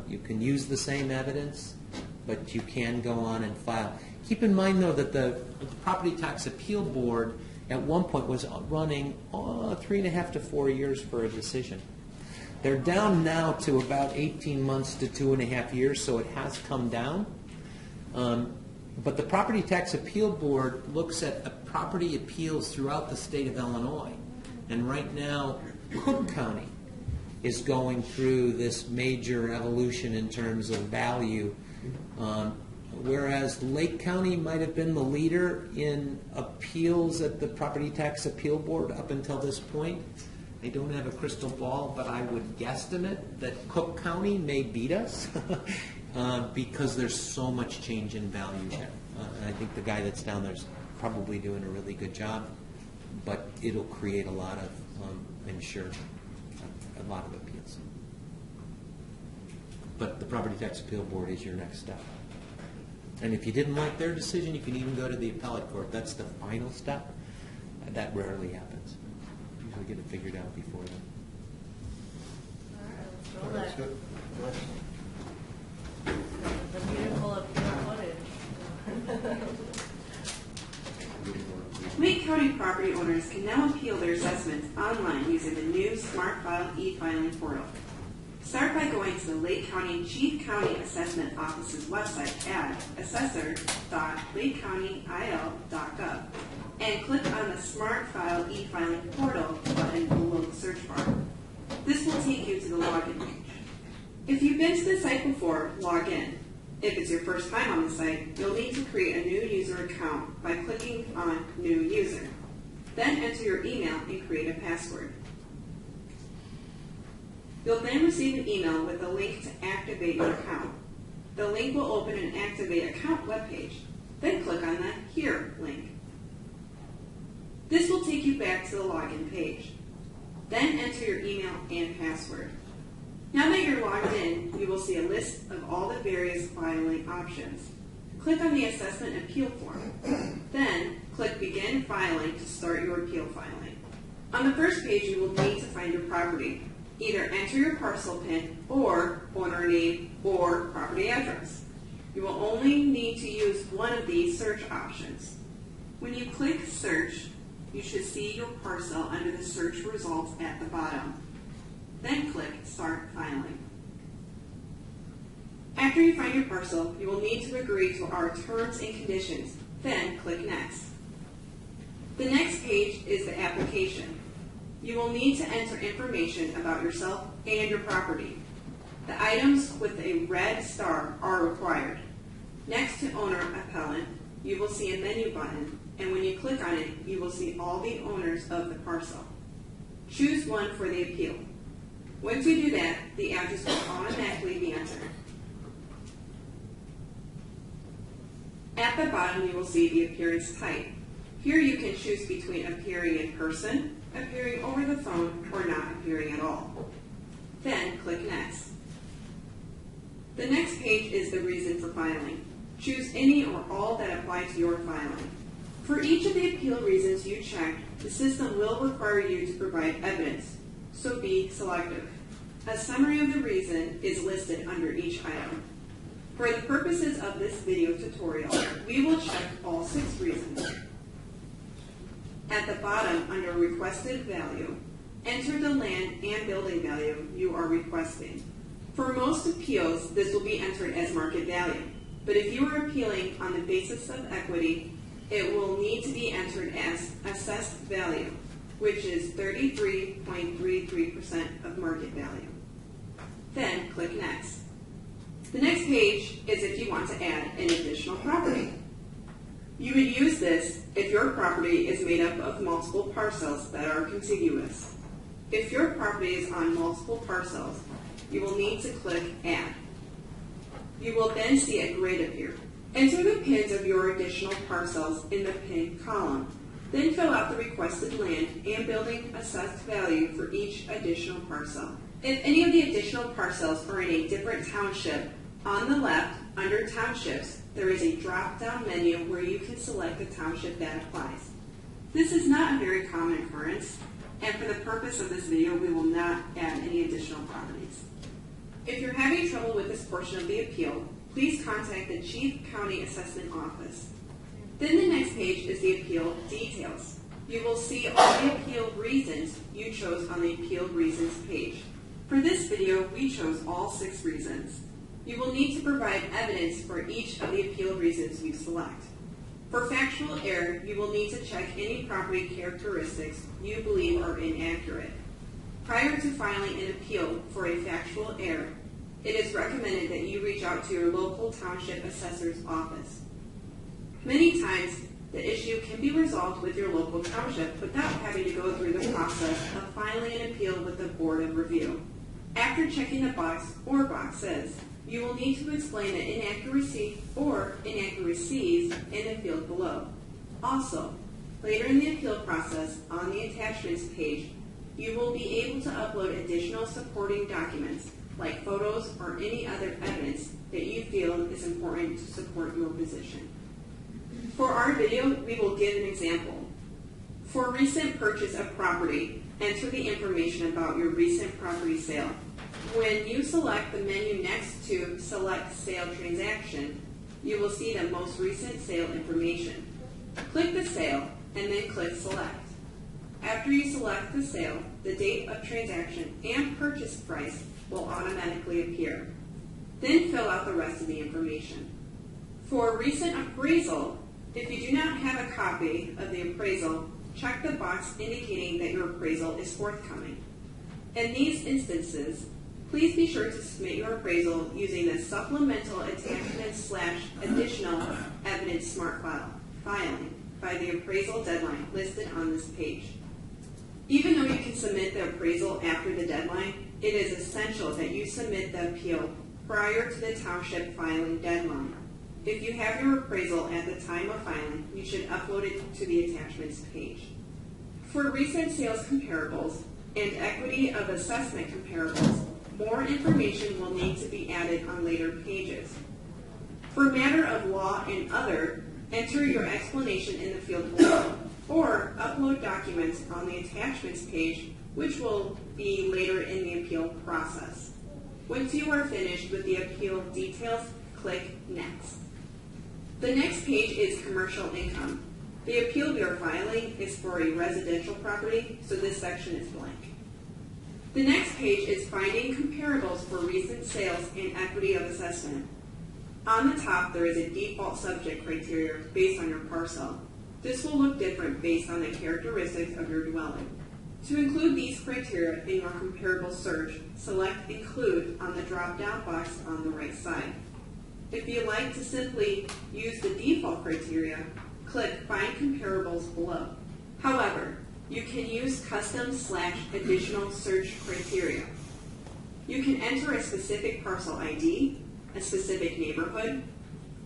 You can use the same evidence, but you can go on and file. Keep in mind, though, that the Property Tax Appeal Board at one point was running 3.5 to 4 years for a decision. They're down now to about 18 months to 2.5 years, so it has come down. But the Property Tax Appeal Board looks at property appeals throughout the state of Illinois. And right now, Cook County is going through this major evolution in terms of value. Whereas Lake County might have been the leader in appeals at the Property Tax Appeal Board up until this point. I don't have a crystal ball, but I would guesstimate that Cook County may beat us because there's so much change in value there. I think the guy that's down there is probably doing a really good job, but it'll create a lot of, I'm sure, a lot of appeals. But the Property Tax Appeal Board is your next step. And if you didn't like their decision, you can even go to the appellate court. That's the final step. That rarely happens. Usually get it figured out before then. All right, let's roll that. The beautiful appeal footage. Lake County property owners can now appeal their assessments online using the new Smart File e-filing portal. Start by going to the Lake County Chief County Assessment Office's website at assessor.lakecountyil.gov and click on the Smart File e-filing portal button below the search bar. This will take you to the login page. If you've been to the site before, log in. If it's your first time on the site, you'll need to create a new user account by clicking on New User. Then enter your email and create a password. You'll then receive an email with a link to activate your account. The link will open an Activate Account webpage. Then click on the Here link. This will take you back to the login page. Then enter your email and password. Now that you're logged in, you will see a list of all the various filing options. Click on the Assessment Appeal form. Then click Begin Filing to start your appeal filing. On the first page, you will need to find your property. Either enter your parcel PIN or owner name or property address. You will only need to use one of these search options. When you click Search, you should see your parcel under the search results at the bottom. Then click Start Filing. After you find your parcel, you will need to agree to our terms and conditions. Then click Next. The next page is the application. You will need to enter information about yourself and your property. The items with a red star are required. Next to Owner Appellant, you will see a menu button, and when you click on it, you will see all the owners of the parcel. Choose one for the appeal. Once you do that, the address will automatically be entered. At the bottom, you will see the appearance type. Here you can choose between appearing in person, appearing over the phone, or not appearing at all. Then click Next. The next page is the reason for filing. Choose any or all that apply to your filing. For each of the appeal reasons you checked, the system will require you to provide evidence, so be selective. A summary of the reason is listed under each item. For the purposes of this video tutorial, we will check all 6 reasons. At the bottom, under Requested Value, enter the land and building value you are requesting. For most appeals, this will be entered as market value, but if you are appealing on the basis of equity, it will need to be entered as assessed value, which is 33.33% of market value. Then click Next. The next page is if you want to add an additional property. You would use this if your property is made up of multiple parcels that are contiguous. If your property is on multiple parcels, you will need to click Add. You will then see a grid appear. Enter the pins of your additional parcels in the pin column. Then fill out the requested land and building assessed value for each additional parcel. If any of the additional parcels are in a different township, on the left, under Townships, there is a drop-down menu where you can select the township that applies. This is not a very common occurrence, and for the purpose of this video, we will not add any additional properties. If you're having trouble with this portion of the appeal, please contact the Chief County Assessment Office. Then the next page is the appeal details. You will see all the appeal reasons you chose on the appeal reasons page. For this video, we chose all 6 reasons. You will need to provide evidence for each of the appeal reasons you select. For factual error, you will need to check any property characteristics you believe are inaccurate. Prior to filing an appeal for a factual error, it is recommended that you reach out to your local Township Assessor's office. Many times, the issue can be resolved with your local township without having to go through the process of filing an appeal with the Board of Review. After checking the box or boxes, you will need to explain the inaccuracy or inaccuracies in the field below. Also, later in the appeal process, on the attachments page, you will be able to upload additional supporting documents like photos or any other evidence that you feel is important to support your position. For our video, we will give an example. For recent purchase of property, enter the information about your recent property sale. When you select the menu next to Select Sale Transaction, you will see the most recent sale information. Click the sale and then click Select. After you select the sale, the date of transaction and purchase price will automatically appear. Then fill out the rest of the information. For recent appraisal, if you do not have a copy of the appraisal, check the box indicating that your appraisal is forthcoming. In these instances, please be sure to submit your appraisal using the supplemental attachment/additional evidence smart filing by the appraisal deadline listed on this page. Even though you can submit the appraisal after the deadline, it is essential that you submit the appeal prior to the township filing deadline. If you have your appraisal at the time of filing, you should upload it to the attachments page. For recent sales comparables and equity of assessment comparables, more information will need to be added on later pages. For matter of law and other, enter your explanation in the field below, or upload documents on the attachments page, which will be later in the appeal process. Once you are finished with the appeal details, click Next. The next page is commercial income. The appeal we are filing is for a residential property, so this section is blank. The next page is finding comparables for recent sales and equity of assessment. On the top, there is a default subject criteria based on your parcel. This will look different based on the characteristics of your dwelling. To include these criteria in your comparable search, select Include on the drop-down box on the right side. If you'd like to simply use the default criteria, click Find Comparables below. However, you can use custom/additional search criteria. You can enter a specific parcel ID, a specific neighborhood,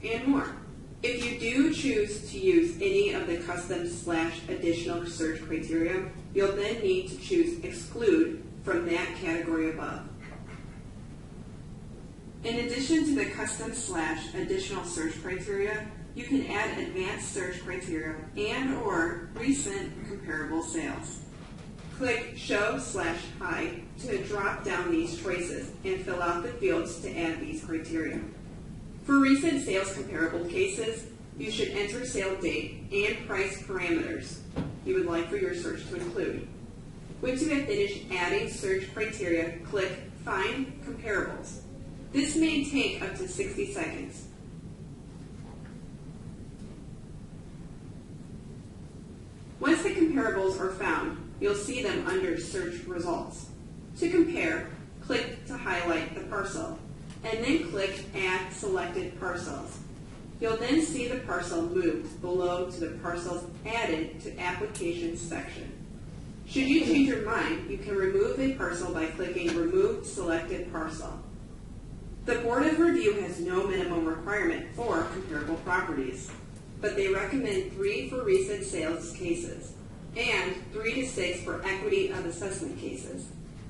and more. If you do choose to use any of the custom/additional search criteria, you'll then need to choose exclude from that category above. In addition to the custom/additional search criteria, you can add advanced search criteria and/or recent comparable sales. Click Show/Hide to drop down these choices and fill out the fields to add these criteria. For recent sales comparable cases, you should enter sale date and price parameters you would like for your search to include. Once you have finished adding search criteria, click Find Comparables. This may take up to 60 seconds. Once the comparables are found, you'll see them under Search Results. To compare, click to highlight the parcel, and then click Add Selected Parcels. You'll then see the parcel moved below to the Parcels Added to Applications section. Should you change your mind, you can remove a parcel by clicking Remove Selected Parcel. The Board of Review has no minimum requirement for comparable properties, but they recommend 3 for recent sales cases and 3 to 6 for equity of assessment cases.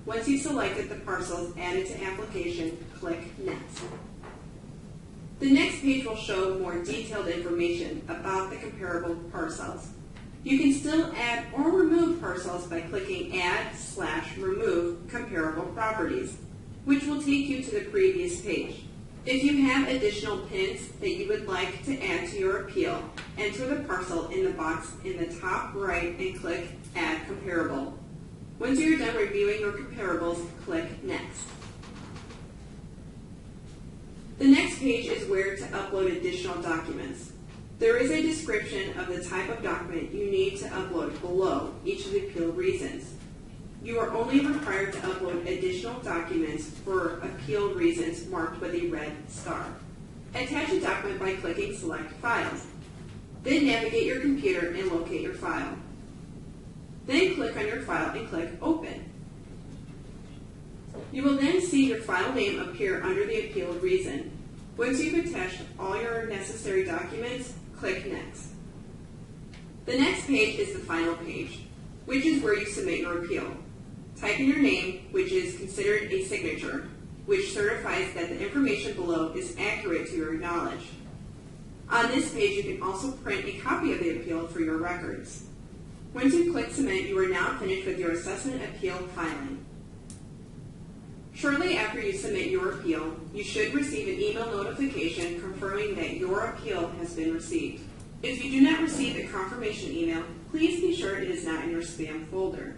Once you've selected the parcels added to application, click Next. The next page will show more detailed information about the comparable parcels. You can still add or remove parcels by clicking Add/Remove Comparable Properties, which will take you to the previous page. If you have additional pins that you would like to add to your appeal, enter the parcel in the box in the top right and click Add Comparable. Once you're done reviewing your comparables, click Next. The next page is where to upload additional documents. There is a description of the type of document you need to upload below each of the appeal reasons. You are only required to upload additional documents for appeal reasons marked with a red star. Attach a document by clicking Select Files. Then navigate your computer and locate your file. Then click on your file and click Open. You will then see your file name appear under the appealed reason. Once you've attached all your necessary documents, click Next. The next page is the final page, which is where you submit your appeal. Type in your name, which is considered a signature, which certifies that the information below is accurate to your knowledge. On this page, you can also print a copy of the appeal for your records. Once you click Submit, you are now finished with your assessment appeal filing. Shortly after you submit your appeal, you should receive an email notification confirming that your appeal has been received. If you do not receive a confirmation email, please be sure it is not in your spam folder.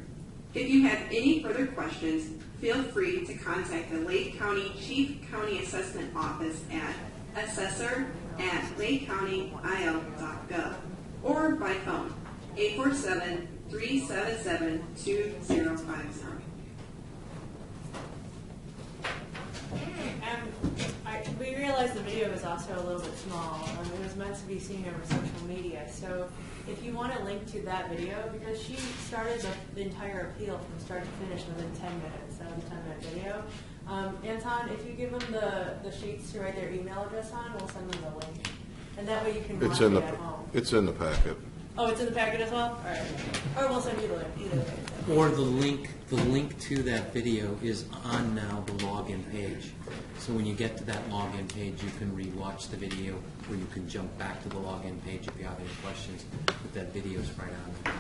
If you have any further questions, feel free to contact the Lake County Chief County Assessment Office at assessor@lakecountyil.gov or by phone 847-377-2050. We realized the video was also a little bit small. It was meant to be seen over social media. So if you want to link to that video, because she started the entire appeal from start to finish within 10 minutes. That was a 10-minute video. Anton, if you give them the sheets to write their email address on, we'll send them the link. And that way you can watch it at home. It's in the packet. Oh, it's in the packet as well? All right. Or we'll send you the link. Either way. Or the link to that video is on now the login page. So when you get to that login page, you can rewatch the video, or you can jump back to the login page if you have any questions. But that video's right on there.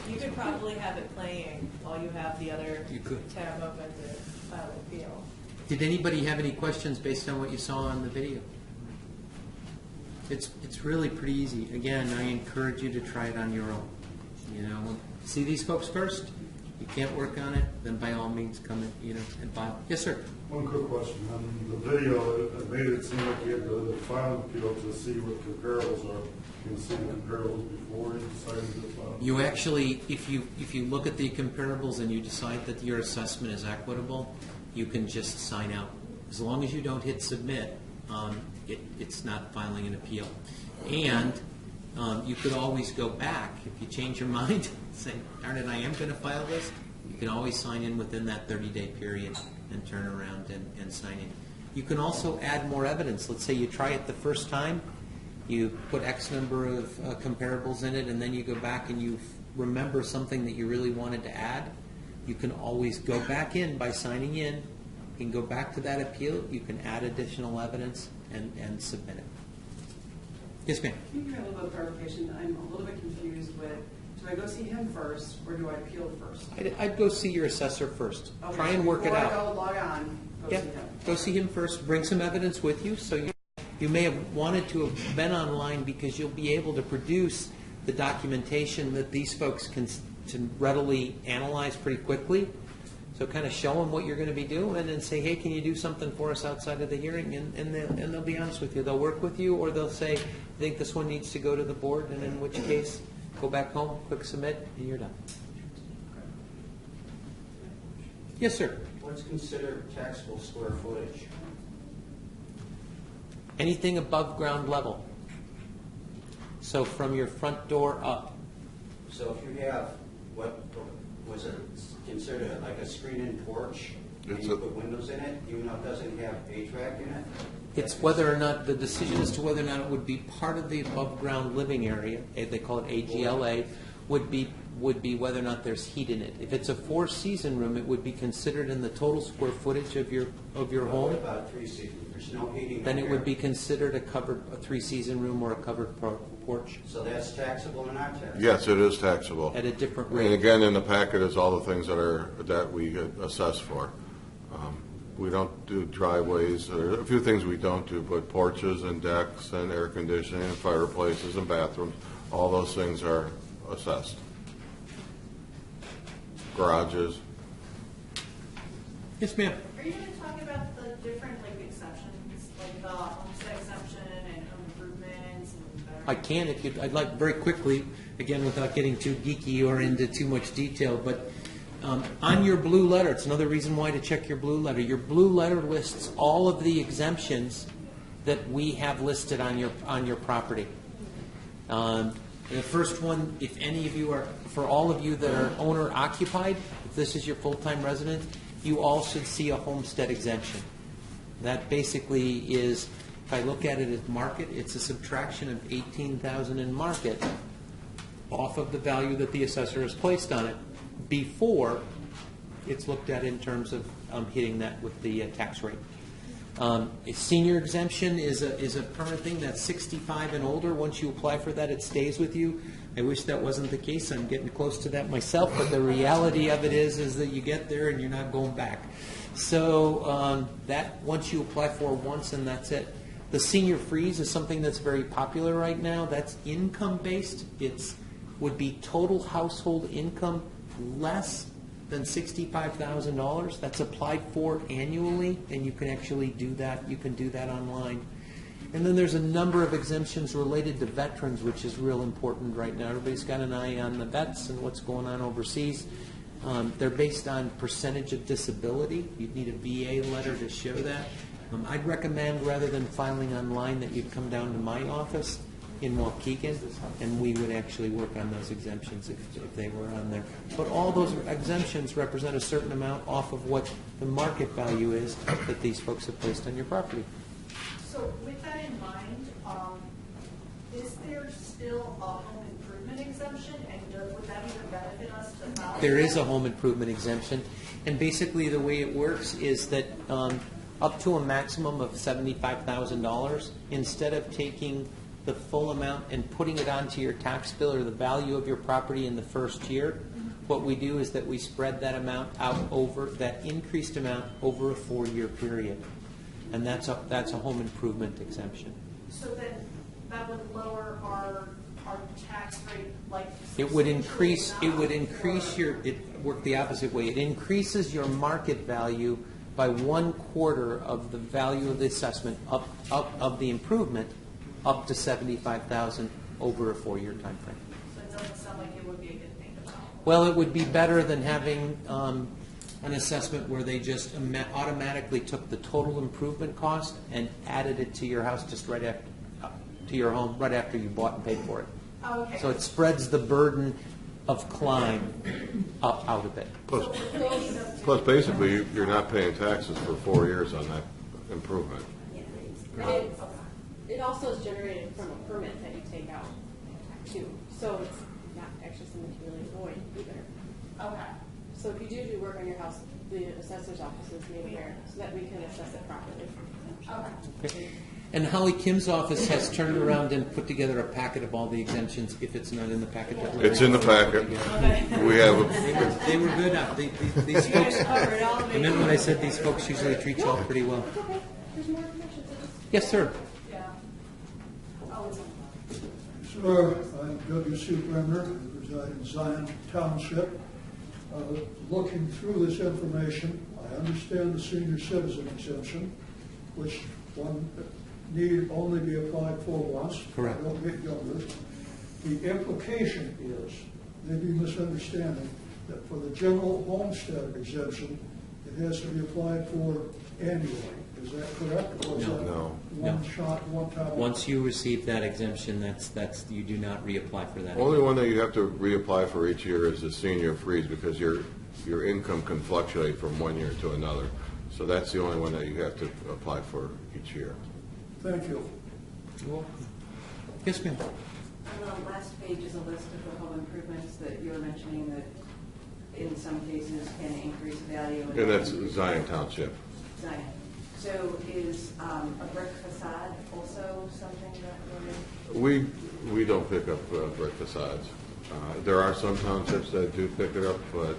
You could probably have it playing while you have the other You could. tab open to file appeal. Did anybody have any questions based on what you saw on the video? It's really pretty easy. Again, I encourage you to try it on your own. You know, see these folks first. You can't work on it, then by all means come in, and file. Yes, sir. One quick question. On the video, it made it seem like you had to file an appeal to see what comparables are. You can see the comparables before you decided to file. You actually, if you look at the comparables and you decide that your assessment is equitable, you can just sign out. As long as you don't hit submit, it's not filing an appeal. And you could always go back if you change your mind and say, darn it, I am going to file this. You can always sign in within that 30-day period and turn around and sign in. You can also add more evidence. Let's say you try it the first time you put X number of comparables in it, and then you go back and you remember something that you really wanted to add, you can always go back in by signing in. You can go back to that appeal. You can add additional evidence and submit it. Yes, ma'am. Can you give me a little bit of clarification? I'm a little bit confused with, do I go see him first or do I appeal first? I'd go see your assessor first. Okay, Try and work it out. Before I go log on, go see him. Go see him first. Bring some evidence with you. So you may have wanted to have been online because you'll be able to produce the documentation that these folks can readily analyze pretty quickly. So kind of show them what you're going to be doing and say, hey, can you do something for us outside of the hearing? And they'll be honest with you. They'll work with you, or they'll say, I think this one needs to go to the board, and in which case, go back home, quick submit, and you're done. Yes, sir. What's considered taxable square footage? Anything above ground level. So from your front door up. So if you have, what was it considered, like a screen-in porch, and you put windows in it, even though it doesn't have HVAC in it? It's whether or not, the decision as to whether or not it would be part of the above ground living area, they call it AGLA, would be whether or not there's heat in it. If it's a 4-season room, it would be considered in the total square footage of your home. What about 3-season? There's no heating. Then it would be considered a 3-season room or a covered porch. So that's taxable or not taxable? Yes, it is taxable. At a different rate. And again, in the packet is all the things that we assess for. We don't do driveways. There are a few things we don't do, but porches and decks and air conditioning and fireplaces and bathrooms, all those things are assessed. Garages. Yes, ma'am. Are you going to talk about the different exceptions, like the homestead exemption and home improvements? I can if you'd. I'd like very quickly, again, without getting too geeky or into too much detail, but on your blue letter, it's another reason why to check your blue letter. Your blue letter lists all of the exemptions that we have listed on your property. The first one, if any of you are, for all of you that are owner occupied, if this is your full-time residence, you all should see a homestead exemption. That basically is, if I look at it as market, it's a subtraction of $18,000 in market off of the value that the assessor has placed on it before it's looked at in terms of hitting that with the tax rate. A senior exemption is a permanent thing. That's 65 and older. Once you apply for that, it stays with you. I wish that wasn't the case. I'm getting close to that myself, but the reality of it is that you get there and you're not going back. So that once you apply for once, and that's it. The senior freeze is something that's very popular right now. That's income based. It would be total household income less than $65,000. That's applied for annually, and you can actually do that. You can do that online. And then there's a number of exemptions related to veterans, which is real important right now. Everybody's got an eye on the vets and what's going on overseas. They're based on percentage of disability. You'd need a VA letter to show that. I'd recommend, rather than filing online, that you'd come down to my office in Waukegan, and we would actually work on those exemptions if they were on there. But all those exemptions represent a certain amount off of what the market value is that these folks have placed on your property. So with that in mind, is there still a home improvement exemption, and would that even benefit us to file? There is a home improvement exemption, and basically the way it works is that up to a maximum of $75,000, instead of taking the full amount and putting it onto your tax bill or the value of your property in the first year, what we do is that we spread that amount out over, that increased amount over a 4-year period. And that's a home improvement exemption. So then that would lower our tax rate, like It would increase your, it worked the opposite way. It increases your market value by 1/4 of the value of the assessment up of the improvement up to $75,000 over a 4-year time frame. So it doesn't sound like it would be a good thing to file. Well, it would be better than having an assessment where they just automatically took the total improvement cost and added it to your house just right after, to your home right after you bought and paid for it. Oh, okay. So it spreads the burden of climb out of it. Plus, basically, you're not paying taxes for 4 years on that improvement. It also is generated from a permit that you take out too. So it's not actually something to really avoid either. Okay. So if you do work on your house, the assessor's office is made aware so that we can assess it properly. Okay. And Holly Kim's office has turned around and put together a packet of all the exemptions, if it's not in the packet. That It's in the packet. We have a, They were good. These folks, remember when I said these folks usually treat y'all pretty well? Okay. There's more information. Yes, sir. Yeah. Sir, I'm W.C. Brenner, I reside in Zion Township. Looking through this information, I understand the senior citizen exemption, which one need only be applied for once. Correct. Don't get younger. The implication is, maybe misunderstanding, that for the general homestead exemption, it has to be applied for annually. Is that correct? Or is that No. one shot, one time? Once you receive that exemption, that's you do not reapply for that. only one that you have to reapply for each year is the senior freeze, because your income can fluctuate from one year to another. So that's the only one that you have to apply for each year. Thank you. You're welcome. Yes, ma'am. On the last page is a list of the home improvements that you were mentioning that in some cases can increase value. And that's Zion Township. Zion. So is a brick facade also something that would... We don't pick up brick facades. There are some townships that do pick it up, but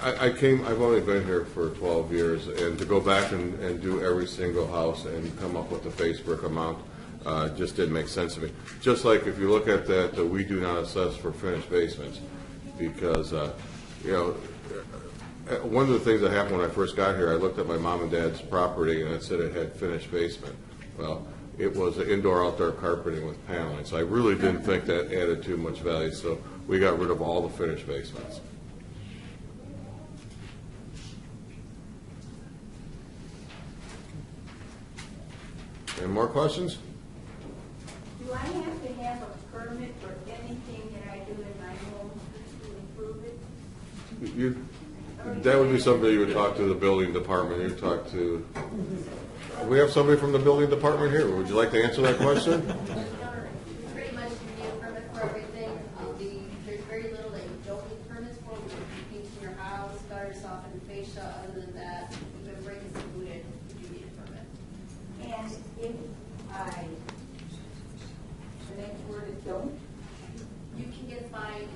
I've only been here for 12 years, and to go back and do every single house and come up with a face brick amount just didn't make sense to me. Just like if you look at that, we do not assess for finished basements, because one of the things that happened when I first got here, I looked at my mom and dad's property and it said it had finished basement. Well, it was indoor-outdoor carpeting with paneling, so I really didn't think that added too much value, so we got rid of all the finished basements. Any more questions? Do I have to have a permit for anything that I do in my home to improve it? That would be something you would talk to the building department. You'd talk to. We have somebody from the building department here. Would you like to answer that question? Pretty much you need a permit for everything. There's very little that you don't need permits for. You can paint your house, gutter, soften, fascia. Other than that, even break is included. You do need a permit. And if I, the next word is don't, You can get fined.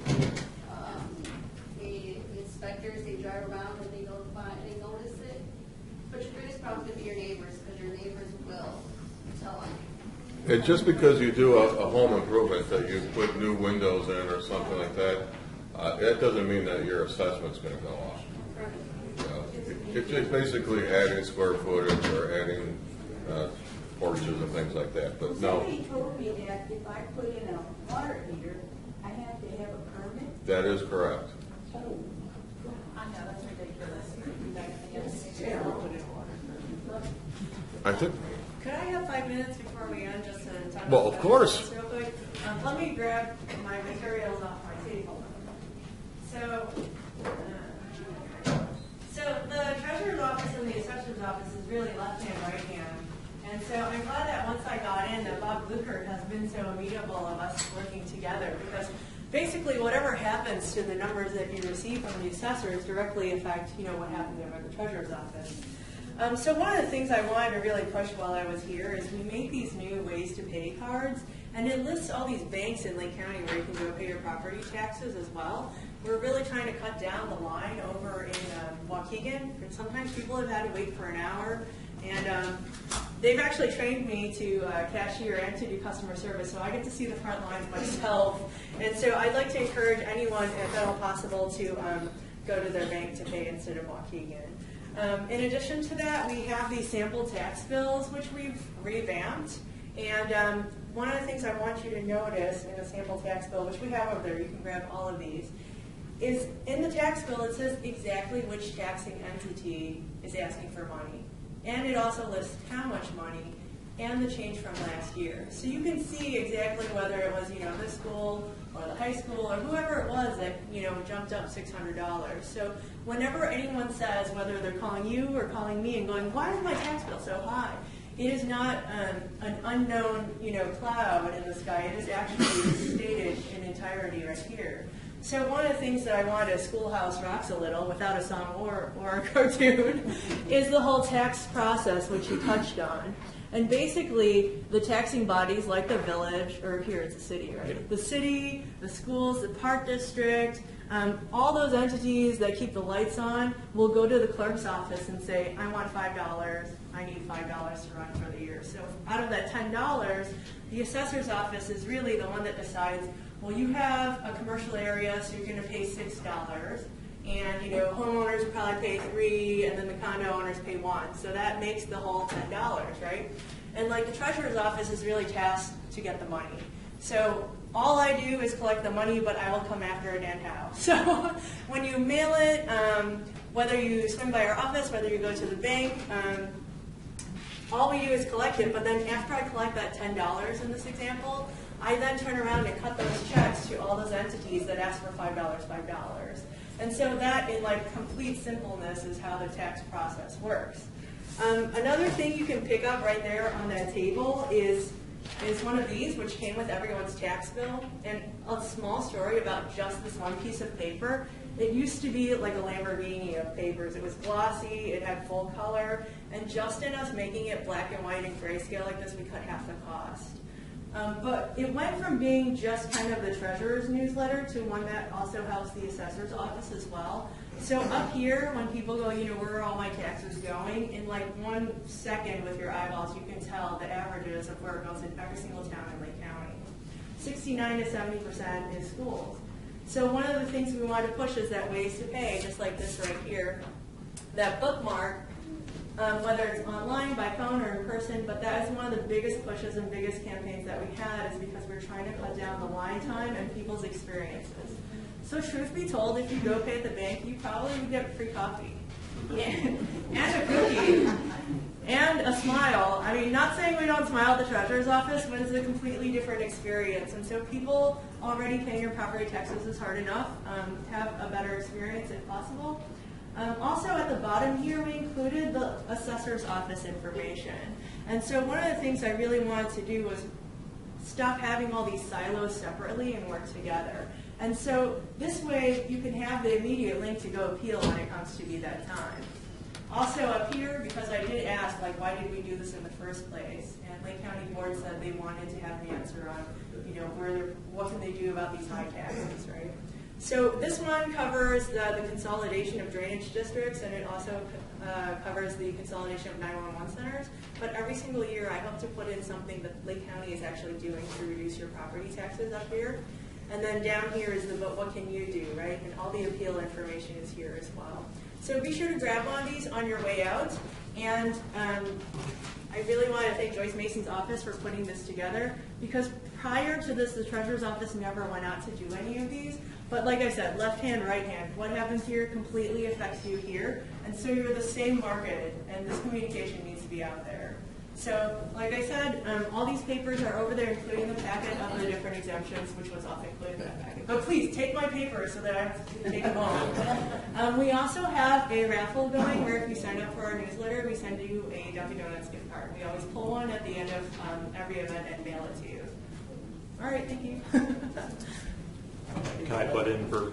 The inspectors, they drive around and they notice it. But your biggest problem is going to be your neighbors, because your neighbors will tell on you. And just because you do a home improvement, that you put new windows in or something like that, that doesn't mean that your assessment's going to go off. It's basically adding square footage or adding porches and things like that. But no, somebody told me that if I put in a water heater, I have to have a permit. that is correct. Oh. I know, that's ridiculous. I think. Could I have 5 minutes before we end just to talk Well, about of course. real quick? Let me grab my materials off my table. So the treasurer's office and the assessor's office is really left hand, right hand. And so I'm glad that once I got in, that Bob Blucher has been so amenable of us working together, because basically whatever happens to the numbers that you receive from the assessors directly affect, what happened over at the treasurer's office. So one of the things I wanted to really push while I was here is we make these new ways to pay cards, and it lists all these banks in Lake County where you can go pay your property taxes as well. We're really trying to cut down the line over in Waukegan, and sometimes people have had to wait for an hour. And they've actually trained me to cashier and to do customer service, so I get to see the front lines myself. And so I'd like to encourage anyone, if at all possible, to go to their bank to pay instead of Waukegan. In addition to that, we have these sample tax bills, which we've revamped. And one of the things I want you to notice in a sample tax bill, which we have over there, you can grab all of these, is in the tax bill it says exactly which taxing entity is asking for money. And it also lists how much money and the change from last year. So you can see exactly whether it was, this school or the high school or whoever it was that, jumped up $600. So whenever anyone says, whether they're calling you or calling me and going, why is my tax bill so high? it is not an unknown, cloud in the sky. It is actually stated in entirety right here. So one of the things that I wanted Schoolhouse Rocks a Little, without a song or a cartoon, is the whole tax process, which he touched on. And basically, the taxing bodies like the village, or here it's a city, right? The city, the schools, the park district, all those entities that keep the lights on will go to the clerk's office and say, I want $5, I need $5 to run for the year. So out of that $10, the assessor's office is really the one that decides, well, you have a commercial area, so you're going to pay $6. And, homeowners will probably pay $3, and then the condo owners pay $1. So that makes the whole $10, right? And the treasurer's office is really tasked to get the money. So all I do is collect the money, but I will come after it and how. So when you mail it, whether you swing by our office, whether you go to the bank, all we do is collect it. But then after I collect that $10 in this example, I then turn around and cut those checks to all those entities that ask for $5. And so that, in complete simpleness, is how the tax process works. Another thing you can pick up right there on that table is one of these, which came with everyone's tax bill. And a small story about just this one piece of paper. It used to be like a Lamborghini of papers. It was glossy, it had full color, and just in us making it black and white and grayscale like this, we cut half the cost. But it went from being just kind of the treasurer's newsletter to one that also housed the assessor's office as well. So up here, when people go, where are all my taxes going? In 1 second with your eyeballs, you can tell the averages of where it goes in every single town in Lake County. 69 to 70% is schools. So one of the things we want to push is that ways to pay, just like this right here. That bookmark, whether it's online, by phone, or in person, but that is one of the biggest pushes and biggest campaigns that we had, is because we're trying to cut down the line time and people's experiences. So truth be told, if you go pay at the bank, you probably would get free coffee and a cookie and a smile. I mean, not saying we don't smile at the treasurer's office, but it's a completely different experience. And so people already paying your property taxes is hard enough. Have a better experience if possible. Also at the bottom here, we included the assessor's office information. And so one of the things I really wanted to do was stop having all these silos separately and work together. And so this way you can have the immediate link to go appeal when it comes to be that time. Also up here, because I did ask, why did we do this in the first place? And Lake County Board said they wanted to have an answer on, what can they do about these high taxes, right? So this one covers the consolidation of drainage districts, and it also covers the consolidation of 911 centers. But every single year I hope to put in something that Lake County is actually doing to reduce your property taxes up here. And then down here is but what can you do, right? And all the appeal information is here as well. So be sure to grab one of these on your way out. And I really want to thank Joyce Mason's office for putting this together, because prior to this, the treasurer's office never went out to do any of these. But like I said, left hand, right hand, what happens here completely affects you here. And so you're the same market, and this communication needs to be out there. So, like I said, all these papers are over there, including the packet of the different exemptions, which was also included in that packet. But please, take my papers so that I have to take them home. We also have a raffle going where if you sign up for our newsletter, we send you a Dunkin' Donuts gift card. We always pull one at the end of every event and mail it to you. All right, thank you. Can I butt in for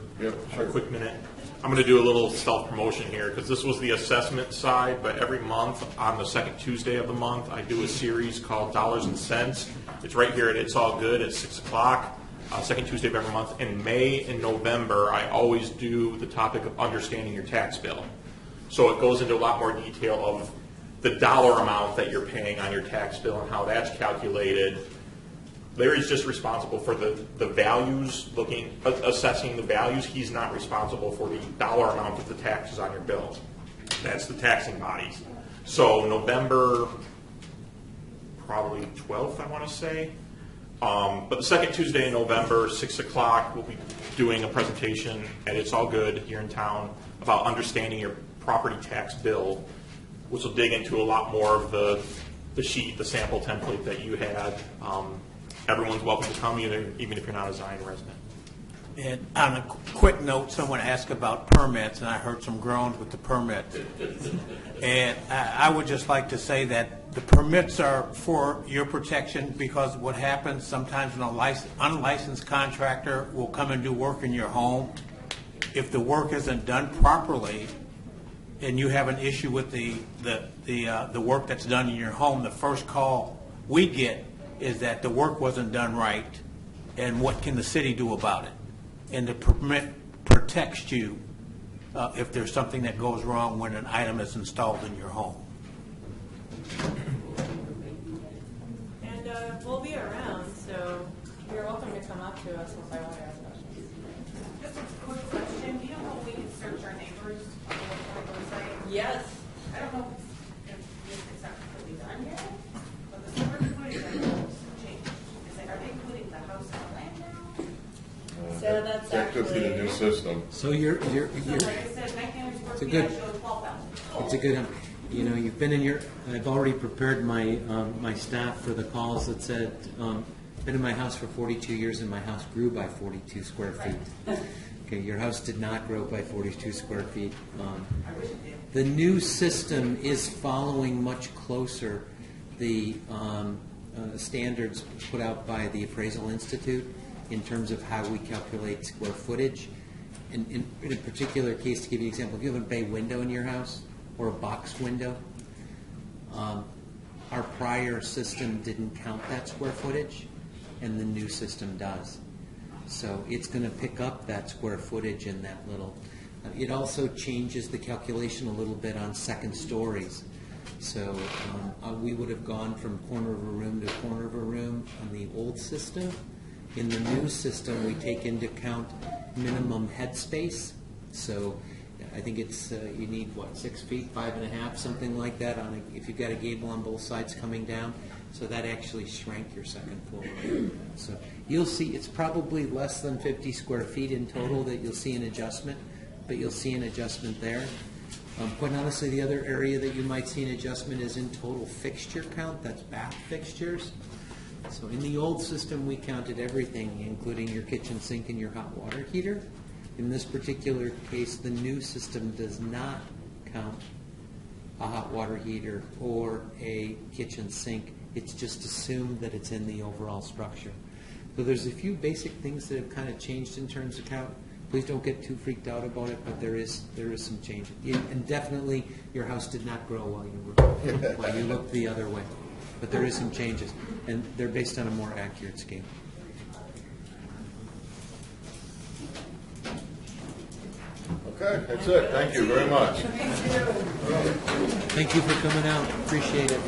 a quick minute? I'm going to do a little self-promotion here, because this was the assessment side, but every month on the second Tuesday of the month, I do a series called Dollars and Cents. It's right here at It's All Good at 6 o'clock, second Tuesday of every month. In May and November, I always do the topic of understanding your tax bill. So it goes into a lot more detail of the dollar amount that you're paying on your tax bill and how that's calculated. Larry's just responsible for the values, assessing the values. He's not responsible for the dollar amount of the taxes on your bills. That's the taxing bodies. So November, probably 12th, I want to say. But the second Tuesday in November, 6 o'clock, we'll be doing a presentation at It's All Good here in town about understanding your property tax bill, which will dig into a lot more of the sheet, the sample template that you had. Everyone's welcome to come, even if you're not a Zion resident. And on a quick note, someone asked about permits, and I heard some groans with the permits. And I would just like to say that the permits are for your protection, because what happens sometimes an unlicensed contractor will come and do work in your home. If the work isn't done properly, and you have an issue with the work that's done in your home, the first call we get is that the work wasn't done right, and what can the city do about it? And the permit protects you if there's something that goes wrong when an item is installed in your home. And we'll be around, so you're welcome to come up to us if I want to ask questions. Just a quick question. Do you know how we can search our neighbors on the website? Yes. I don't know if it's not completely done yet, but the square footage I know has changed. Are they including the house and the land now? So that's Check to see the new system. So you're So like I said, 1,900 square It's a feet, good- I showed 12,000. It's a good, you've been in your, I've already prepared my, my staff for the calls that said, been in my house for 42 years and my house grew by 42 square feet. Okay, your house did not grow by 42 square feet. The new system is following much closer the standards put out by the Appraisal Institute in terms of how we calculate square footage. In a particular case, to give you an example, if you have a bay window in your house or a box window, our prior system didn't count that square footage, and the new system does. So it's going to pick up that square footage in that little. It also changes the calculation a little bit on second stories. So we would have gone from corner of a room to corner of a room on the old system. In the new system, we take into account minimum headspace. So I think it's you need 6 feet, 5.5, something like that. If you've got a gable on both sides coming down, so that actually shrank your second floor. So you'll see it's probably less than 50 square feet in total that you'll see an adjustment, but you'll see an adjustment there. Quite honestly, the other area that you might see an adjustment is in total fixture count. That's bath fixtures. So in the old system, we counted everything, including your kitchen sink and your hot water heater. In this particular case, the new system does not count a hot water heater or a kitchen sink. It's just assumed that it's in the overall structure. So there's a few basic things that have kind of changed in terms of count. Please don't get too freaked out about it, but there is some change. And definitely, your house did not grow while you looked the other way. But there is some changes, and they're based on a more accurate scale. Okay, that's it. Thank you very much. Thank you for coming out. Appreciate it.